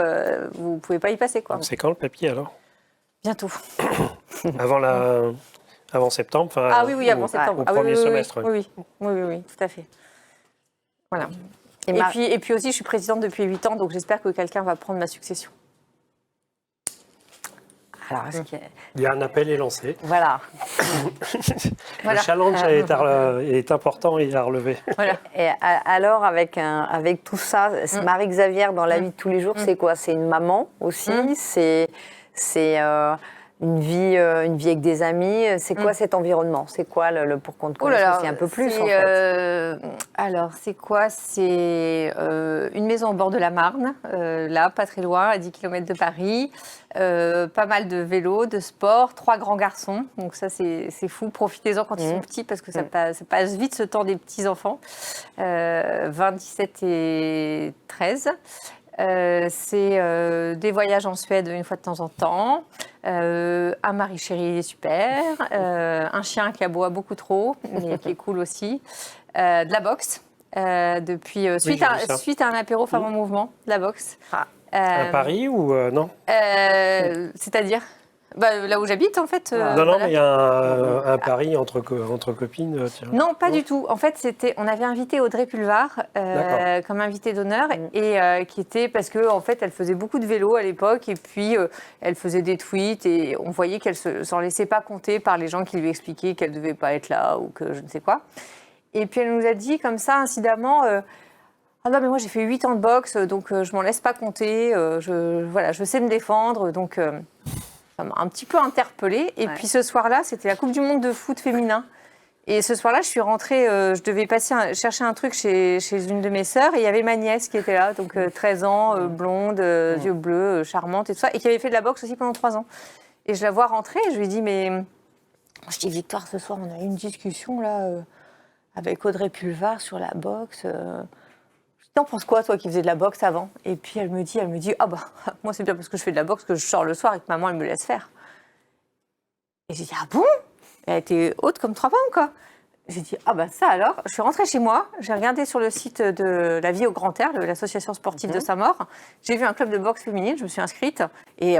vous ne pouvez pas y passer, quoi. C'est quand le papier alors? Bientôt. Avant septembre? Oui, avant septembre. Au premier semestre. Oui, tout à fait. Voilà. Et puis aussi, je suis présidente depuis 8 ans, donc j'espère que quelqu'un va prendre ma succession. Alors, il y a un appel est lancé. Voilà. Le challenge est important et à relever. Voilà. Et alors, avec tout ça, Marie-Xavière, dans la vie de tous les jours, c'est quoi? C'est une maman aussi, c'est une vie avec des amis. C'est quoi cet environnement? C'est quoi pour qu'on te connaisse aussi un peu plus, en fait? Alors, c'est quoi? C'est une maison au bord de la Marne, là, pas très loin, à 10 km de Paris. Pas mal de vélos, de sport, 3 grands garçons. Donc ça, c'est fou. Profitez-en quand ils sont petits, parce que ça passe vite, ce temps des petits-enfants. 20, 17 et 13. C'est des voyages en Suède une fois de temps en temps, un mari chéri super, un chien qui aboie beaucoup trop, mais qui est cool aussi, de la boxe, depuis, suite à un apéro Femmes en Mouvement, de la boxe. À Paris ou non? C'est-à-dire là où j'habite, en fait. Non, mais il y a un pari entre copines. Tiens. Non, pas du tout. En fait, on avait invité Audrey Pulvar comme invitée d'honneur, et qui était parce que en fait, elle faisait beaucoup de vélo à l'époque, et puis elle faisait des tweets, et on voyait qu'elle s'en laissait pas compter par les gens qui lui expliquaient qu'elle devait pas être là ou que je ne sais quoi. Et puis elle nous a dit comme ça, incidemment. Ah non, mais moi j'ai fait 8 ans de boxe, donc je m'en laisse pas compter. Je sais me défendre, donc. Ça m'a un petit peu interpellée. Et puis ce soir-là, c'était la Coupe du Monde de foot féminin. Et ce soir-là, je suis rentrée, je devais chercher un truc chez une de mes sœurs, et il y avait ma nièce qui était là, donc 13 ans, blonde, yeux bleus, charmante et tout ça, et qui avait fait de la boxe aussi pendant 3 ans. Et je la vois rentrer, et je lui dis, je dis, Victoire, ce soir, on a eu une discussion là, avec Audrey Pulvar sur la boxe. Je dis, t'en penses quoi, toi qui faisais de la boxe avant? Et puis elle me dit, ah bah, moi c'est bien parce que je fais de la boxe que je sors le soir et que maman, elle me laisse faire. Et j'ai dit, ah bon? Elle était haute comme 3 pommes, quoi. J'ai dit, ah ben ça alors. Je suis rentrée chez moi, j'ai regardé sur le site de La Vie au Grand Air, de l'association sportive de Saint-Maur. J'ai vu un club de boxe féminine, je me suis inscrite. Et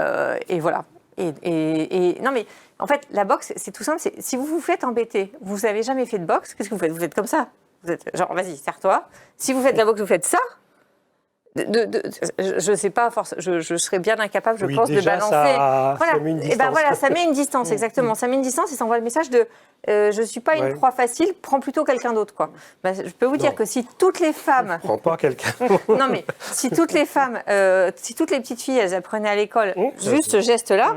voilà. Et non, mais en fait, la boxe, c'est tout simple. Si vous vous faites embêter, vous n'avez jamais fait de boxe, qu'est-ce que vous faites? Vous faites comme ça. Vous êtes genre, vas-y, serre-toi. Si vous faites de la boxe, vous faites ça. Je ne sais pas, je serais bien incapable, je pense, déjà, de balancer. Ça met une distance. Et ben voilà, ça met une distance, exactement. Ça met une distance et ça envoie le message de je ne suis pas une proie facile, prends plutôt quelqu'un d'autre, quoi. Ben, je peux vous dire que si toutes les femmes. Prends pas quelqu'un. Non, mais si toutes les femmes, si toutes les petites filles, elles apprenaient à l'école juste ce geste-là,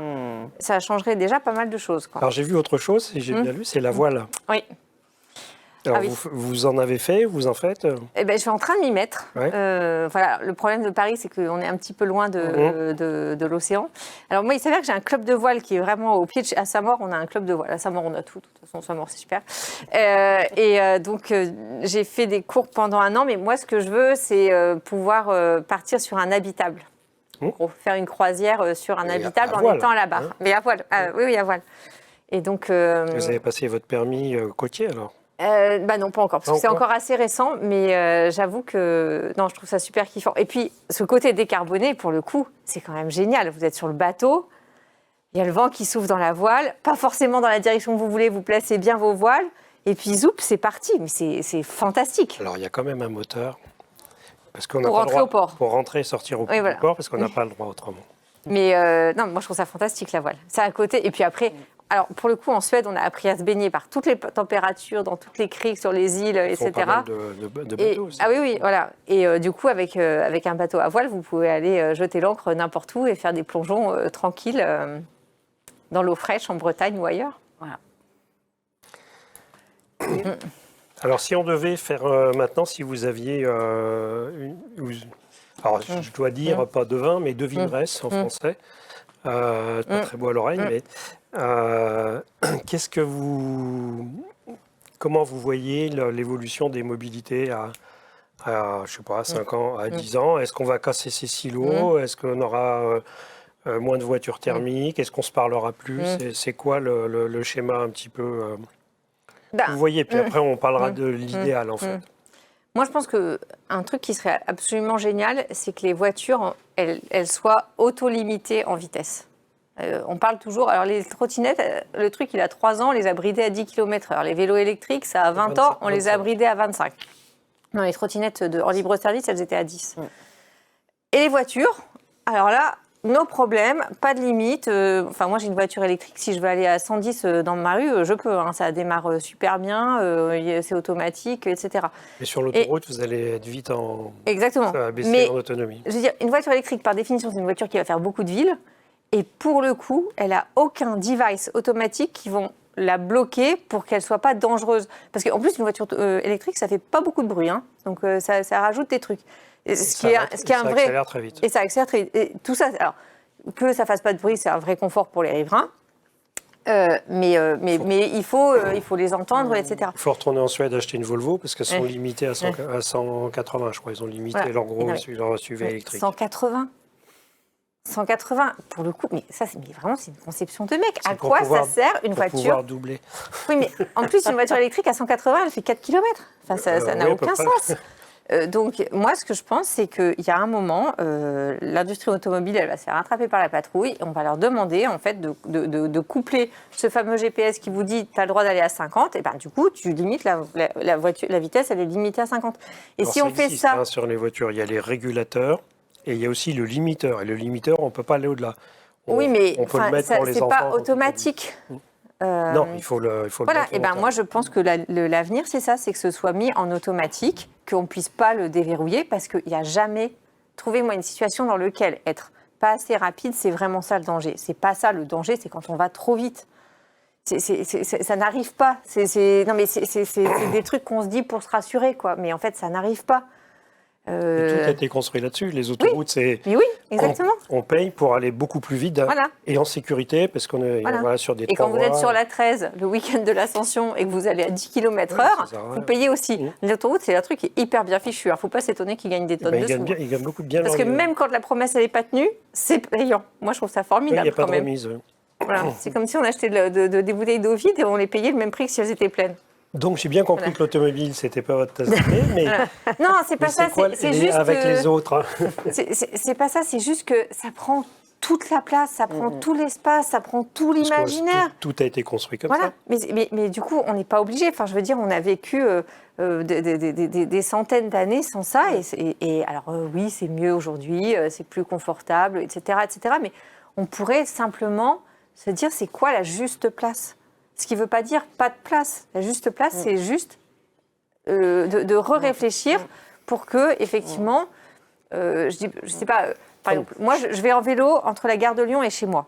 ça changerait déjà pas mal de choses, quoi. Alors j'ai vu autre chose, si j'ai bien lu, c'est la voile. Oui. Alors, vous en avez fait, vous en faites? Eh ben, je suis en train de m'y mettre. Ouais. Voilà, le problème de Paris, c'est qu'on est un petit peu loin de l'océan. Alors moi, il s'avère que j'ai un club de voile qui est vraiment au pied à Saint-Maur. On a un club de voile. À Saint-Maur, on a tout. De toute façon, Saint-Maur, c'est super. Donc, j'ai fait des cours pendant 1 an. Mais moi, ce que je veux, c'est pouvoir partir sur un habitable. En gros, faire une croisière sur un habitable en étant là-bas. Mais à voile. Oui, à voile. Et donc, vous avez passé votre permis côtier, alors? Non, pas encore, parce que c'est encore assez récent, mais j'avoue que non, je trouve ça super kiffant. Et puis, ce côté décarboné, pour le coup, c'est quand même génial. Vous êtes sur le bateau, il y a le vent qui souffle dans la voile, pas forcément dans la direction que vous voulez, vous placez bien vos voiles, et puis zoup, c'est parti. Mais c'est fantastique. Alors, il y a quand même un moteur, parce qu'on Pour rentrer au port. Pour rentrer et sortir au port, parce qu'on n'a pas le droit autrement. Mais non, moi, je trouve ça fantastique, la voile. C'est à côté, et puis après... Alors, pour le coup, en Suède, on a appris à se baigner par toutes les températures, dans toutes les criques, sur les îles, etc. Pas mal de bateaux aussi. Ah oui, voilà. Et du coup, avec un bateau à voile, vous pouvez aller jeter l'ancre n'importe où et faire des plongeons tranquilles dans l'eau fraîche, en Bretagne ou ailleurs. Voilà. Alors, si on devait faire maintenant, si vous aviez... alors, je dois dire, pas de vin, mais devineresse en français. Pas très beau à l'oreille, mais... comment vous voyez l'évolution des mobilités à 5 ans, à 10 ans? Est-ce qu'on va casser ces silos? Est-ce qu'on aura moins de voitures thermiques? Est-ce qu'on se parlera plus? C'est quoi le schéma un petit peu vous voyez? Puis après, on parlera de l'idéal, en fait. Moi, je pense qu'un truc qui serait absolument génial, c'est que les voitures, elles soient auto-limitées en vitesse. On parle toujours... Alors, les trottinettes, le truc, il a 3 ans, on les a bridées à 10 km/h. Les vélos électriques, ça a 20 ans, on les a bridés à 25. Non, les trottinettes en libre service, elles étaient à 10. Et les voitures, alors là, nos problèmes, pas de limite. Moi, j'ai une voiture électrique. Si je veux aller à 110 dans ma rue, je peux. Ça démarre super bien, c'est automatique, etc. Mais sur l'autoroute, vous allez être vite en... Exactement. Ça va baisser en autonomie. Je veux dire, une voiture électrique, par définition, c'est une voiture qui va faire beaucoup de villes. Et pour le coup, elle n'a aucun device automatique qui vont la bloquer pour qu'elle ne soit pas dangereuse. Parce qu'en plus, une voiture électrique, ça ne fait pas beaucoup de bruit. Donc, ça rajoute des trucs. Ça accélère très vite. Et ça accélère très vite. Et tout ça, alors, que ça ne fasse pas de bruit, c'est un vrai confort pour les riverains. Mais il faut les entendre, etc. Il faut retourner en Suède acheter une Volvo parce qu'elles sont limitées à 180, je crois. Ils ont limité leur SUV électrique. 180, pour le coup, mais ça, c'est une conception de mec. À quoi ça sert une voiture? Pour pouvoir doubler. Oui, mais en plus, une voiture électrique à 180, elle fait 4 km. Ça n'a aucun sens. Donc, moi, ce que je pense, c'est qu'il y a un moment, l'industrie automobile, elle va se faire rattraper par la patrouille et on va leur demander, en fait, de coupler ce fameux GPS qui vous dit tu as le droit d'aller à 50, et ben du coup, tu limites la vitesse, elle est limitée à 50. Et alors, si on fait ça... Sur les voitures, il y a les régulateurs et il y a aussi le limiteur. Et le limiteur, on ne peut pas aller au-delà. Oui, mais on peut le mettre pour les enfants. C'est pas automatique. Non, il faut le voilà, mettre. Et ben moi je pense que l'avenir c'est ça, c'est que ce soit mis en automatique, qu'on ne puisse pas le déverrouiller parce qu'il n'y a jamais, trouvez-moi une situation dans laquelle être pas assez rapide, c'est vraiment ça le danger. C'est pas ça le danger, c'est quand on va trop vite. Ça n'arrive pas. Non, mais c'est des trucs qu'on se dit pour se rassurer, quoi. Mais en fait, ça n'arrive pas. Et tout a été construit là-dessus. Les autoroutes, c'est... Mais oui, exactement. On paye pour aller beaucoup plus vite et en sécurité, parce qu'on est sur des Et quand vous voies. êtes sur la 13, le week-end de l'Ascension, et que vous allez à 10 km/h, vous payez aussi. L'autoroute, c'est un truc qui est hyper bien fichu. Il ne faut pas s'étonner qu'ils gagnent des tonnes de sous. Ils gagnent beaucoup bien. Parce que même quand la promesse n'est pas tenue, c'est payant. Moi, je trouve ça formidable. Il n'y a pas quand de même. remise. Voilà. C'est comme si on achetait des bouteilles d'eau vide et on les payait le même prix que si elles étaient pleines. Donc j'ai bien compris que l'automobile, c'était pas votre tasse de thé, mais non, c'est pas ça. C'est juste avec les autres. C'est pas ça. C'est juste que ça prend toute la place, ça prend tout l'espace, ça prend tout l'imaginaire. Tout a été construit comme ça. Mais du coup, on n'est pas obligé. Enfin, je veux dire, on a vécu des centaines d'années sans ça. Et alors, oui, c'est mieux aujourd'hui, c'est plus confortable, etc., etc. Mais on pourrait simplement se dire, c'est quoi la juste place ? Ce qui ne veut pas dire pas de place. La juste place, c'est juste de réfléchir pour que, effectivement, je sais pas, par exemple, moi, je vais en vélo entre la gare de Lyon et chez moi.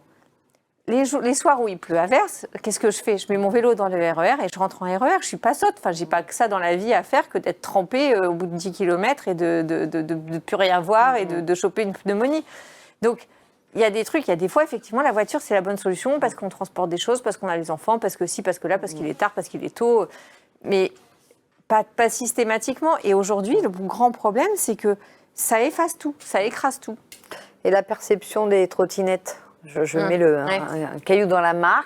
Les soirs où il pleut à verse, qu'est-ce que je fais ? Je mets mon vélo dans le RER et je rentre en RER. Je ne suis pas sotte. Enfin, je n'ai pas que ça dans la vie à faire que d'être trempée au bout de 10 km et de plus rien voir et de choper une pneumonie. Donc, il y a des trucs, il y a des fois, effectivement, la voiture, c'est la bonne solution parce qu'on transporte des choses, parce qu'on a les enfants, parce que si, parce que là, parce qu'il est tard, parce qu'il est tôt. Mais pas systématiquement. Et aujourd'hui, le grand problème, c'est que ça efface tout, ça écrase tout. Et la perception des trottinettes, je mets un caillou dans la mare.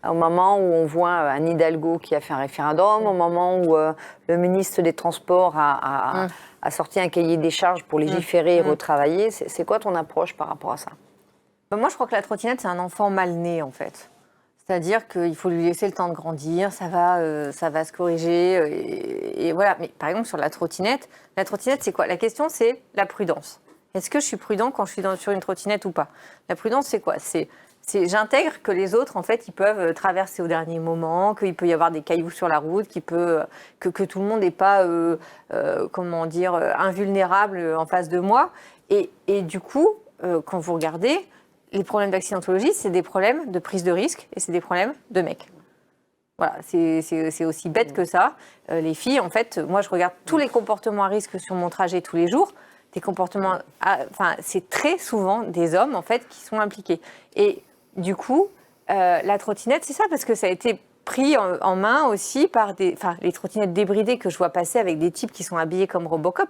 Au moment où on voit Anne Hidalgo qui a fait un référendum, au moment où le ministre des Transports a sorti un cahier des charges pour légiférer et retravailler, c'est quoi ton approche par rapport à ça ? Moi, je crois que la trottinette, c'est un enfant mal né, en fait. C'est-à-dire qu'il faut lui laisser le temps de grandir, ça va se corriger. Et voilà. Mais par exemple, sur la trottinette, c'est quoi ? La question, c'est la prudence. Est-ce que je suis prudent quand je suis sur une trottinette ou pas ? La prudence, c'est quoi ? J'intègre que les autres, en fait, ils peuvent traverser au dernier moment, qu'il peut y avoir des cailloux sur la route, que tout le monde n'est pas, invulnérable en face de moi. Et du coup, quand vous regardez, les problèmes d'accidentologie, c'est des problèmes de prise de risque et c'est des problèmes de mecs. Voilà, c'est aussi bête que ça. Les filles, en fait, moi, je regarde tous les comportements à risque sur mon trajet tous les jours. C'est très souvent des hommes, en fait, qui sont impliqués. Et du coup, la trottinette, c'est ça, parce que ça a été pris en main aussi par les trottinettes débridées que je vois passer avec des types qui sont habillés comme Robocop.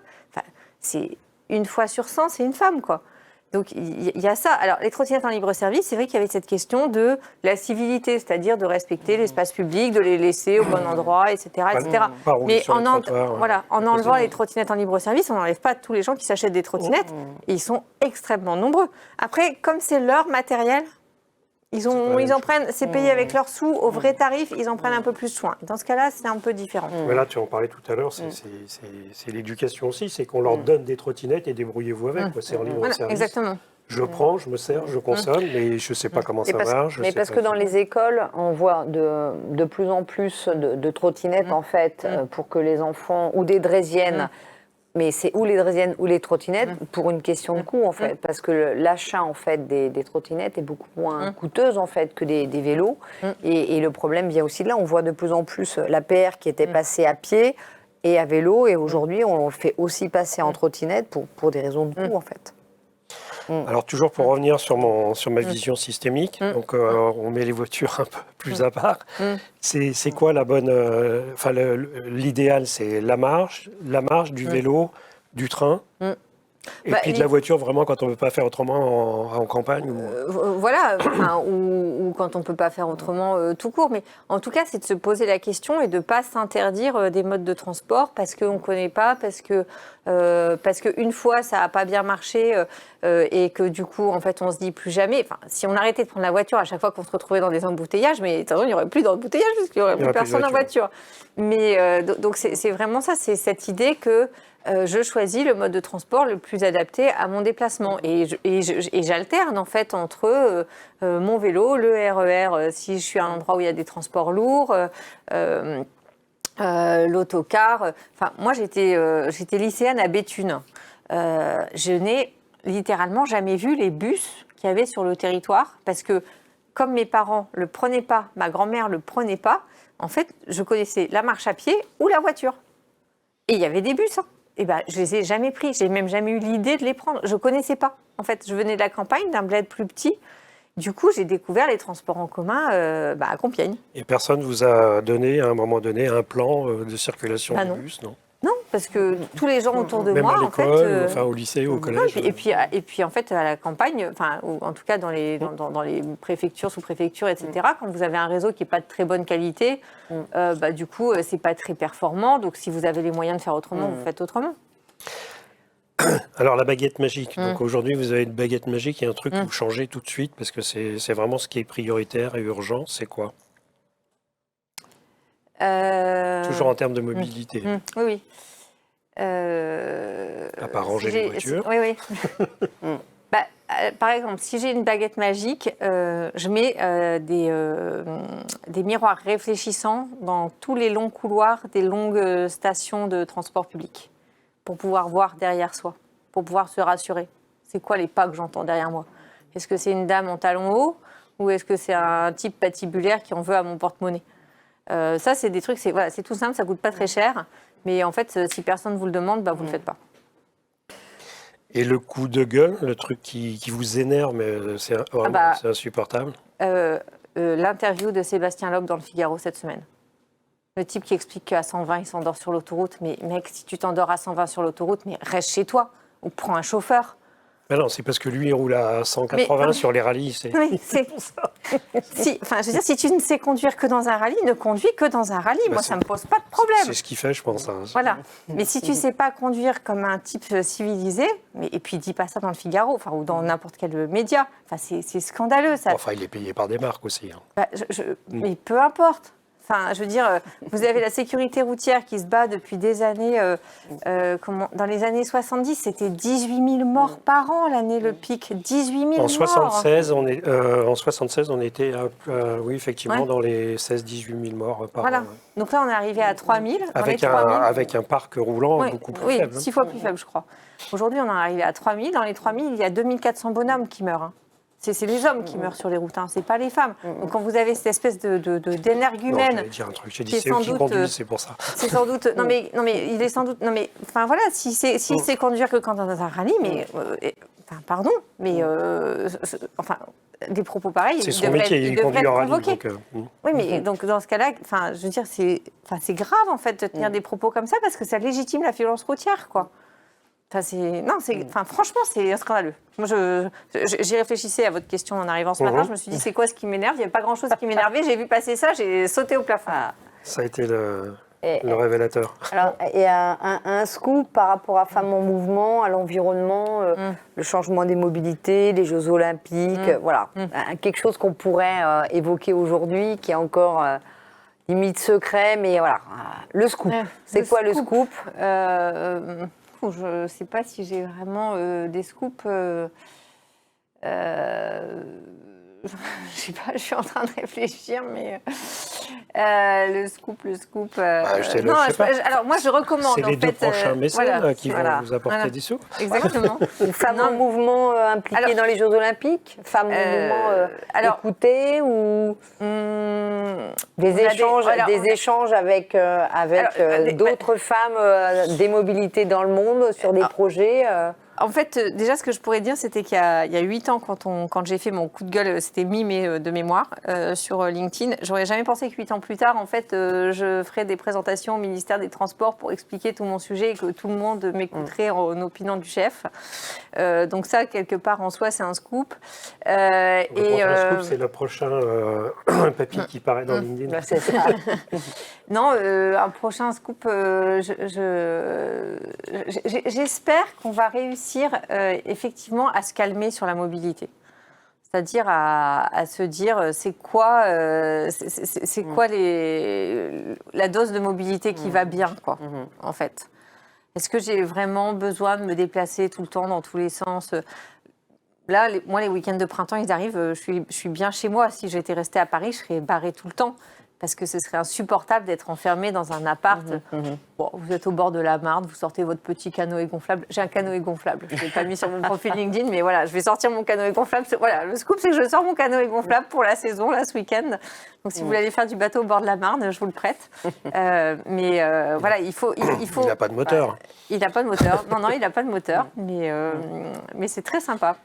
C'est une fois sur 100, c'est une femme, quoi. Donc, il y a ça. Alors, les trottinettes en libre-service, c'est vrai qu'il y avait cette question de la civilité, c'est-à-dire de respecter l'espace public, de les laisser au bon endroit, etc. etc. Mais en enlevant les trottinettes en libre-service, on n'enlève pas tous les gens qui s'achètent des trottinettes. Et ils sont extrêmement nombreux. Après, comme c'est leur matériel, ils en prennent, c'est payé avec leurs sous, au vrai tarif, ils en prennent un peu plus soin. Dans ce cas-là, c'est un peu différent. Mais là, tu en parlais tout à l'heure, c'est l'éducation aussi, c'est qu'on leur donne des trottinettes et débrouillez-vous avec. C'est en libre service. Exactement. Je prends, je me sers, je consomme, mais je ne sais pas comment ça marche. Mais parce que dans les écoles, on voit de plus en plus de trottinettes, en fait, pour que les enfants, ou des draisiennes, mais c'est ou les draisiennes ou les trottinettes pour une question de coût, en fait, parce que l'achat, en fait, des trottinettes est beaucoup moins coûteuse, en fait, que des vélos. Et le problème vient aussi de là. On voit de plus en plus l'APR qui était passé à pied et à vélo, et aujourd'hui, on le fait aussi passer en trottinette pour des raisons de coût, en fait. Alors, toujours pour revenir sur ma vision systémique, donc on met les voitures un peu plus à part. C'est quoi la bonne... l'idéal, c'est la marche du vélo, du train, et puis de la voiture, vraiment, quand on ne peut pas faire autrement en campagne ou quand on ne peut pas faire autrement tout court. Mais en tout cas, c'est de se poser la question et de ne pas s'interdire des modes de transport parce qu'on ne connaît pas, parce qu'une fois, ça n'a pas bien marché et que du coup, en fait, on se dit plus jamais. Enfin, si on arrêtait de prendre la voiture à chaque fois qu'on se retrouvait dans des embouteillages, mais de toute façon, il n'y aurait plus d'embouteillages parce qu'il n'y aurait plus personne en voiture. Mais donc, c'est vraiment ça, c'est cette idée que je choisis le mode de transport le plus adapté à mon déplacement. Et j'alterne en fait entre mon vélo, le RER, si je suis à un endroit où il y a des transports lourds, l'autocar. Enfin, moi, j'étais lycéenne à Béthune. Je n'ai littéralement jamais vu les bus qu'il y avait sur le territoire parce que comme mes parents le prenaient pas, ma grand-mère le prenait pas, en fait, je connaissais la marche à pied ou la voiture. Et il y avait des bus. Hein. Et ben, je les ai jamais pris. J'ai même jamais eu l'idée de les prendre. Je connaissais pas. En fait, je venais de la campagne, d'un bled plus petit. Du coup, j'ai découvert les transports en commun à Compiègne. Et personne vous a donné, à un moment donné, un plan de circulation Ah du non. bus, non? Non, parce que tous les gens autour de Même moi, à en fait, l'école, enfin, au lycée, au non, collège. et puis en fait, à la campagne, enfin, ou en tout cas dans les préfectures, sous-préfectures, etc., quand vous avez un réseau qui n'est pas de très bonne qualité, du coup, c'est pas très performant. Donc, si vous avez les moyens de faire autrement, vous faites autrement. Alors, la baguette magique. Donc, aujourd'hui, vous avez une baguette magique et un truc que vous changez tout de suite parce que c'est vraiment ce qui est prioritaire et urgent. C'est quoi? Toujours en termes de mobilité. Oui, oui. À part ranger les voitures. Oui, oui. Par exemple, si j'ai une baguette magique, je mets des miroirs réfléchissants dans tous les longs couloirs des longues stations de transport public pour pouvoir voir derrière soi, pour pouvoir se rassurer. C'est quoi les pas que j'entends derrière moi? Est-ce que c'est une dame en talons hauts ou est-ce que c'est un type patibulaire qui en veut à mon porte-monnaie? Ça, c'est des trucs, c'est tout simple, ça coûte pas très cher. Mais en fait, si personne vous le demande, vous ne le faites pas. Et le coup de gueule, le truc qui vous énerve, mais c'est c'est insupportable. L'interview de Sébastien Loeb dans le Figaro cette semaine. Le type qui explique qu'à 120, il s'endort sur l'autoroute. Mais mec, si tu t'endors à 120 sur l'autoroute, mais reste chez toi ou prends un chauffeur. Mais non, c'est parce que lui, il roule à 180 sur les rallyes. Oui, c'est pour ça. Si tu ne sais conduire que dans un rallye, ne conduis que dans un rallye. Moi, ça ne me pose pas de problème. C'est ce qu'il fait, je pense. Hein. Voilà. Mais si tu ne sais pas conduire comme un type civilisé, et puis dis pas ça dans le Figaro, ou dans n'importe quel média, c'est scandaleux. Ça. Enfin, il est payé par des marques aussi. Hein. Mais peu importe. Enfin, je veux dire, vous avez la sécurité routière qui se bat depuis des années. Dans les années 70, c'était 18 000 morts par an l'année, le pic. 18 000 morts. En 76, on était, oui, effectivement, dans les 16-18 000 morts par an. Donc là, on est arrivé à 3 000. Avec un parc roulant beaucoup plus faible. 6 fois plus faible, je crois. Aujourd'hui, on est arrivé à 3 000. Dans les 3 000, il y a 2400 bonhommes qui meurent. Hein. C'est les hommes qui meurent sur les routes, hein, c'est pas les femmes. Donc quand vous avez cette espèce d'énergumène, j'allais dire un truc. J'ai dit c'est eux qui conduisent, c'est pour ça. C'est sans doute. Non mais il est sans doute. Non mais enfin voilà, si c'est conduire que quand dans un rallye, mais pardon, mais des propos pareils. C'est son métier, il conduit en rallye. Donc, oui, mais donc dans ce cas-là, je veux dire, c'est grave en fait de tenir des propos comme ça parce que ça légitime la violence routière, quoi. Franchement, c'est scandaleux. Moi, j'y réfléchissais à votre question en arrivant ce matin. Je me suis dit, c'est quoi ce qui m'énerve? Il n'y avait pas grand-chose qui m'énervait. J'ai vu passer ça, j'ai sauté au plafond. Ça a été le révélateur. Alors, et un scoop par rapport à Femmes en Mouvement, à l'environnement, le changement des mobilités, les Jeux Olympiques, voilà. Quelque chose qu'on pourrait évoquer aujourd'hui, qui est encore limite secret, mais voilà. Le scoop. C'est quoi le scoop? Je ne sais pas si j'ai vraiment des scoops. Je sais pas, je suis en train de réfléchir, mais le scoop. Alors moi, je recommande. C'est les deux prochains mécènes qui vont vous apporter des sous. Exactement. Femmes en mouvement impliquées dans les Jeux Olympiques, femmes en mouvement écoutées ou des échanges avec d'autres femmes des mobilités dans le monde sur des projets. En fait, déjà, ce que je pourrais dire, c'était qu'il y a 8 ans, quand j'ai fait mon coup de gueule, c'était mi-mai de mémoire, sur LinkedIn, j'aurais jamais pensé que 8 ans plus tard, en fait, je ferais des présentations au ministère des Transports pour expliquer tout mon sujet et que tout le monde m'écouterait en opinant du chef. Donc ça, quelque part, en soi, c'est un scoop. Le prochain scoop, c'est le prochain papier qui paraît dans LinkedIn. C'est ça. Non, un prochain scoop, j'espère qu'on va réussir effectivement à se calmer sur la mobilité. C'est-à-dire à se dire c'est quoi la dose de mobilité qui va bien, quoi, en fait. Est-ce que j'ai vraiment besoin de me déplacer tout le temps dans tous les sens? Là, moi, les week-ends de printemps, ils arrivent, je suis bien chez moi. Si j'étais restée à Paris, je serais barrée tout le temps. parce que ce serait insupportable d'être enfermé dans un appart. Bon, vous êtes au bord de la Marne, vous sortez votre petit canoë gonflable. J'ai un canoë gonflable, je ne l'ai pas mis sur mon profil LinkedIn, mais voilà, je vais sortir mon canoë gonflable. Voilà, le scoop, c'est que je sors mon canoë gonflable pour la saison, là, ce week-end. Donc, si vous voulez aller faire du bateau au bord de la Marne, je vous le prête. Voilà, il faut... Il n'a pas de moteur. Il n'a pas de moteur. Non, il n'a pas de moteur, mais c'est très sympa.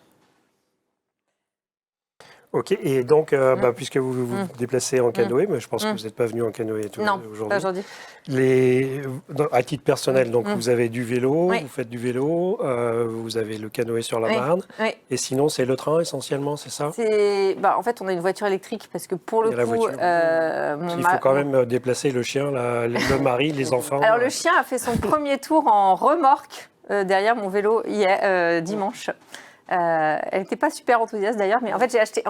Ok, et donc, puisque vous vous déplacez en canoë, mais je pense que vous n'êtes pas venu en canoë aujourd'hui. Non, pas aujourd'hui. À titre personnel, donc vous avez du vélo, vous faites du vélo, vous avez le canoë sur la Marne, et sinon c'est le train essentiellement, c'est ça? En fait, on a une voiture électrique parce que pour le coup, il faut quand même déplacer le chien, le mari, les enfants. Alors le chien a fait son premier tour en remorque derrière mon vélo dimanche. Elle n'était pas super enthousiaste d'ailleurs, mais en fait j'ai acheté.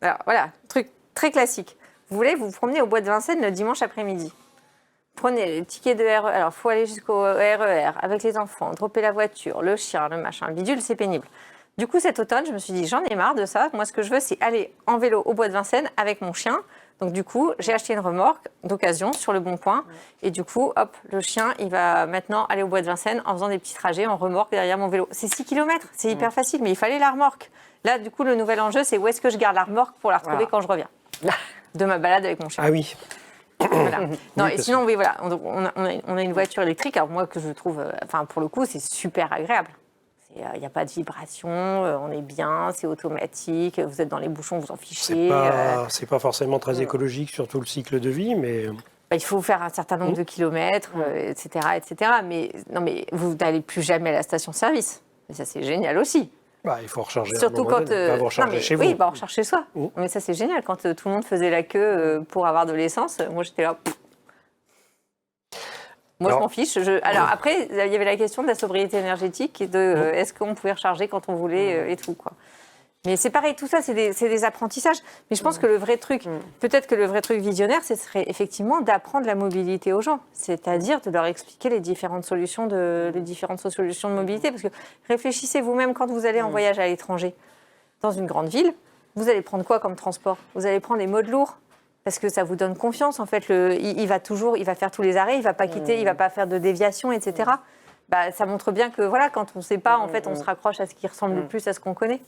Alors voilà, truc très classique. Vous voulez vous promener au bois de Vincennes le dimanche après-midi. Prenez le ticket de RER. Alors il faut aller jusqu'au RER avec les enfants, dropper la voiture, le chien, le machin, le bidule, c'est pénible. Du coup cet automne, je me suis dit j'en ai marre de ça. Moi ce que je veux, c'est aller en vélo au bois de Vincennes avec mon chien. Donc du coup, j'ai acheté une remorque d'occasion sur le Bon Coin. Et du coup, hop, le chien, il va maintenant aller au bois de Vincennes en faisant des petits trajets en remorque derrière mon vélo. C'est 6 km, c'est hyper facile, mais il fallait la remorque. Là, du coup, le nouvel enjeu, c'est où est-ce que je garde la remorque pour la retrouver quand je reviens de ma balade avec mon chien. Ah oui. Voilà. Non, et sinon, oui, voilà, on a une voiture électrique. Alors moi, que je trouve, pour le coup, c'est super agréable. Il n'y a pas de vibration, on est bien, c'est automatique, vous êtes dans les bouchons, vous en fichez. C'est pas forcément très écologique sur tout le cycle de vie, mais... Il faut faire un certain nombre de kilomètres, etc., etc. Mais vous n'allez plus jamais à la station-service. Et ça, c'est génial aussi. Il faut recharger. Surtout quand... vous recharger chez vous. Oui, on recharge chez soi. Mais ça, c'est génial. Quand tout le monde faisait la queue pour avoir de l'essence, moi, j'étais là... Moi, je m'en fiche. Alors après, il y avait la question de la sobriété énergétique et de est-ce qu'on pouvait recharger quand on voulait et tout, quoi. Mais c'est pareil, tout ça, c'est des apprentissages. Mais je pense que le vrai truc, peut-être que le vrai truc visionnaire, ce serait effectivement d'apprendre la mobilité aux gens. C'est-à-dire de leur expliquer les différentes solutions de mobilité. Parce que réfléchissez vous-même quand vous allez en voyage à l'étranger. Dans une grande ville, vous allez prendre quoi comme transport? Vous allez prendre les modes lourds. Parce que ça vous donne confiance, en fait. Il va faire tous les arrêts, il ne va pas quitter, il ne va pas faire de déviation, etc. Ça montre bien que voilà, quand on ne sait pas, en fait, on se raccroche à ce qui ressemble le plus à ce qu'on connaît.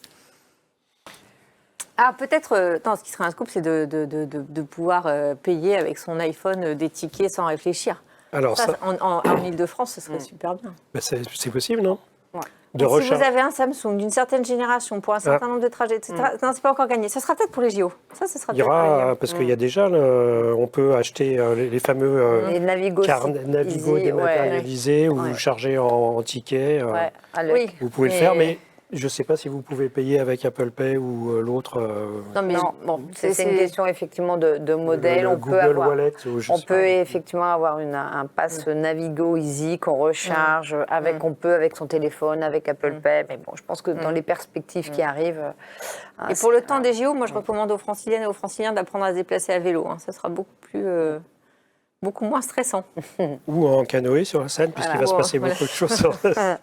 Ah, peut-être, ce qui serait un scoop, c'est de pouvoir payer avec son iPhone des tickets sans réfléchir. Alors ça en Ile-de-France, ce serait super bien. C'est possible, non? Si vous avez un Samsung d'une certaine génération pour un certain nombre de trajets, etc., non, c'est pas encore gagné. Ça sera peut-être pour les JO. Ça sera peut-être pour les JO. Parce qu'il y a déjà, on peut acheter les fameux les Navigo dématérialisés où vous chargez en ticket. Vous pouvez le faire, mais je ne sais pas si vous pouvez payer avec Apple Pay ou l'autre. C'est une question effectivement de modèle. On Google Wallet. On peut effectivement avoir un pass Navigo Easy qu'on recharge avec son téléphone, avec Apple Pay. Mais bon, je pense que dans les perspectives qui arrivent. Et pour le temps des JO, moi je recommande aux Franciliennes et aux Franciliens d'apprendre à se déplacer à vélo. Ça sera beaucoup moins stressant. Ou en canoë sur la Seine, puisqu'il va se passer beaucoup de choses sur la Seine.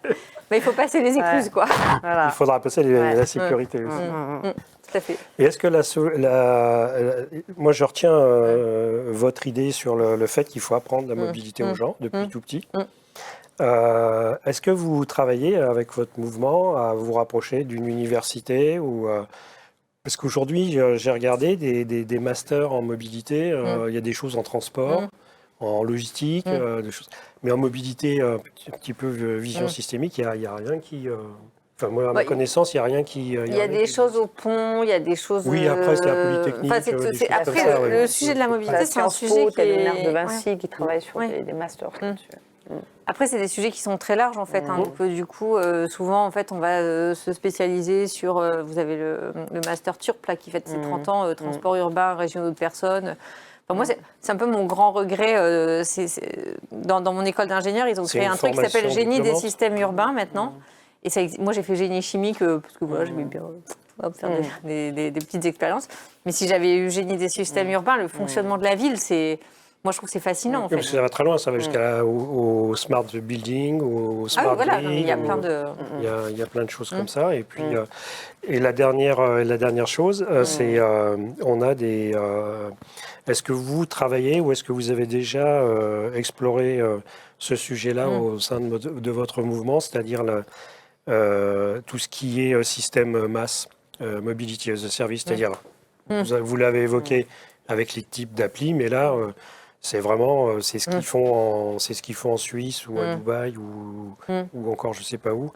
Mais il faut passer les écluses, quoi. Il faudra passer la sécurité aussi. Tout à fait. Et est-ce que moi je retiens votre idée sur le fait qu'il faut apprendre la mobilité aux gens depuis tout petit. Est-ce que vous travaillez avec votre mouvement à vous rapprocher d'une université ou parce qu'aujourd'hui j'ai regardé des masters en mobilité, il y a des choses en transport, en logistique, des choses. Mais en mobilité, un petit peu vision systémique, il n'y a rien qui... Enfin, moi, à ma connaissance, il n'y a rien qui... Il y a des choses au pont, il y a des choses... Oui, après, c'est la polytechnique. Après, le sujet de la mobilité, c'est un sujet qui est... Lumière de Vinci qui travaille sur des masters là-dessus. Après, c'est des sujets qui sont très larges, en fait. Donc, du coup, souvent, en fait, on va se spécialiser sur... vous avez le master TURP, là, qui fête ses 30 ans, transport urbain, régionaux de personnes... Moi, c'est un peu mon grand regret. Dans mon école d'ingénieur, ils ont créé un truc qui s'appelle génie des systèmes urbains maintenant. Et moi, j'ai fait génie chimique parce que voilà, j'aimais bien faire des petites expériences. Mais si j'avais eu génie des systèmes urbains, le fonctionnement de la ville, moi, je trouve que c'est fascinant. En fait. Ça va très loin, ça va jusqu'au smart building, au smart voilà, grid, il y a plein de... Il y a plein de choses comme ça. Et puis, et la dernière chose, c'est on a Est-ce que vous travaillez ou est-ce que vous avez déjà exploré ce sujet-là au sein de votre mouvement, c'est-à-dire tout ce qui est système MaaS, Mobility as a Service, c'est-à-dire, vous l'avez évoqué avec les types d'applis, mais là, c'est vraiment c'est ce qu'ils font en Suisse ou à Dubaï ou encore je ne sais pas où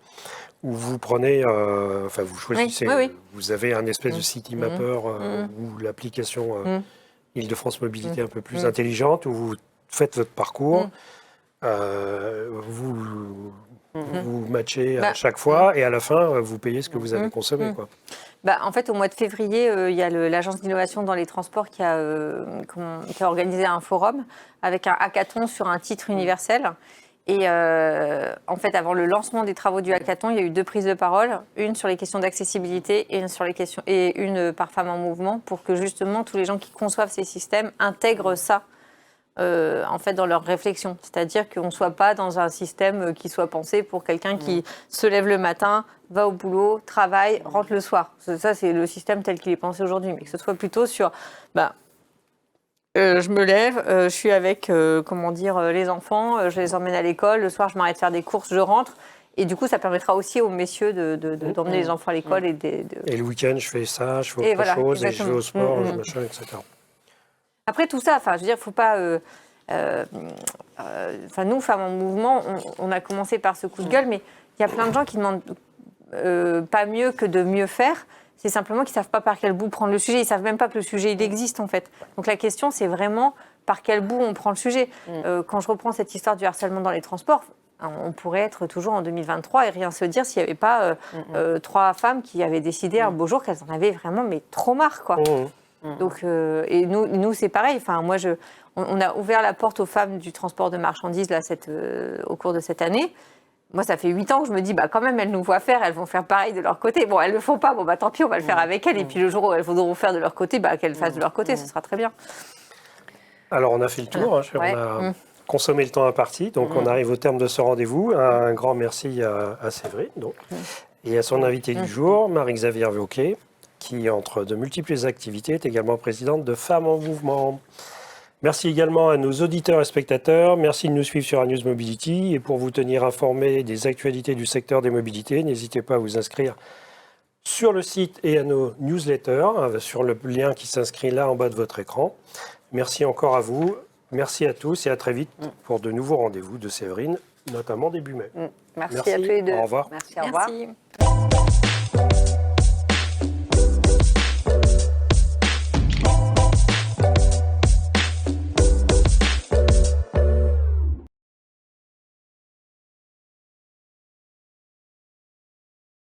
vous prenez, vous choisissez, vous avez un espèce de city mapper ou l'application Île-de-France Mobilité un peu plus intelligente où vous faites votre parcours, vous matchez à chaque fois et à la fin, vous payez ce que vous avez consommé. Quoi. En fait, au mois de février, il y a l'Agence d'innovation dans les transports qui a organisé un forum avec un hackathon sur un titre universel. Et en fait, avant le lancement des travaux du hackathon, il y a eu 2 prises de parole, une sur les questions d'accessibilité et une par Femmes en Mouvement, pour que justement tous les gens qui conçoivent ces systèmes intègrent ça en fait dans leur réflexion. C'est-à-dire qu'on ne soit pas dans un système qui soit pensé pour quelqu'un qui se lève le matin, va au boulot, travaille, rentre le soir. Ça, c'est le système tel qu'il est pensé aujourd'hui. Mais que ce soit plutôt sur... je me lève, je suis avec les enfants, je les emmène à l'école, le soir je m'arrête faire des courses, je rentre. Et du coup, ça permettra aussi aux messieurs d'emmener les enfants à l'école. Et le week-end, je fais ça, je fais autre chose, et je vais au sport, machin, etc. Après tout ça, je veux dire, faut pas... nous, Femmes en Mouvement, on a commencé par ce coup de gueule, mais il y a plein de gens qui demandent pas mieux que de mieux faire. C'est simplement qu'ils ne savent pas par quel bout prendre le sujet. Ils ne savent même pas que le sujet, il existe, en fait. Donc la question, c'est vraiment par quel bout on prend le sujet. Quand je reprends cette histoire du harcèlement dans les transports, on pourrait être toujours en 2023 et rien se dire s'il n'y avait pas 3 femmes qui avaient décidé un beau jour qu'elles en avaient vraiment trop marre, quoi. Donc, et nous c'est pareil. Moi, on a ouvert la porte aux femmes du transport de marchandises là, au cours de cette année. Moi, ça fait 8 ans que je me dis, quand même, elles nous voient faire, elles vont faire pareil de leur côté. Bon, elles ne le font pas, tant pis, on va le faire avec elles. Et puis le jour où elles voudront faire de leur côté, qu'elles fassent de leur côté, ce sera très bien. Alors, on a fait le tour, on a consommé le temps imparti, donc on arrive au terme de ce rendez-vous. Un grand merci à Séverine, donc, et à son invité du jour, Marie-Xavière Wauquiez, qui, entre de multiples activités, est également présidente de Femmes en Mouvement. Merci également à nos auditeurs et spectateurs. Merci de nous suivre sur News Mobility. Et pour vous tenir informés des actualités du secteur des mobilités, n'hésitez pas à vous inscrire sur le site et à nos newsletters, sur le lien qui s'inscrit là en bas de votre écran. Merci encore à vous. Merci à tous et à très vite pour de nouveaux rendez-vous de Séverine, notamment début mai. Merci à tous les deux. Au revoir. Merci, au revoir. Merci.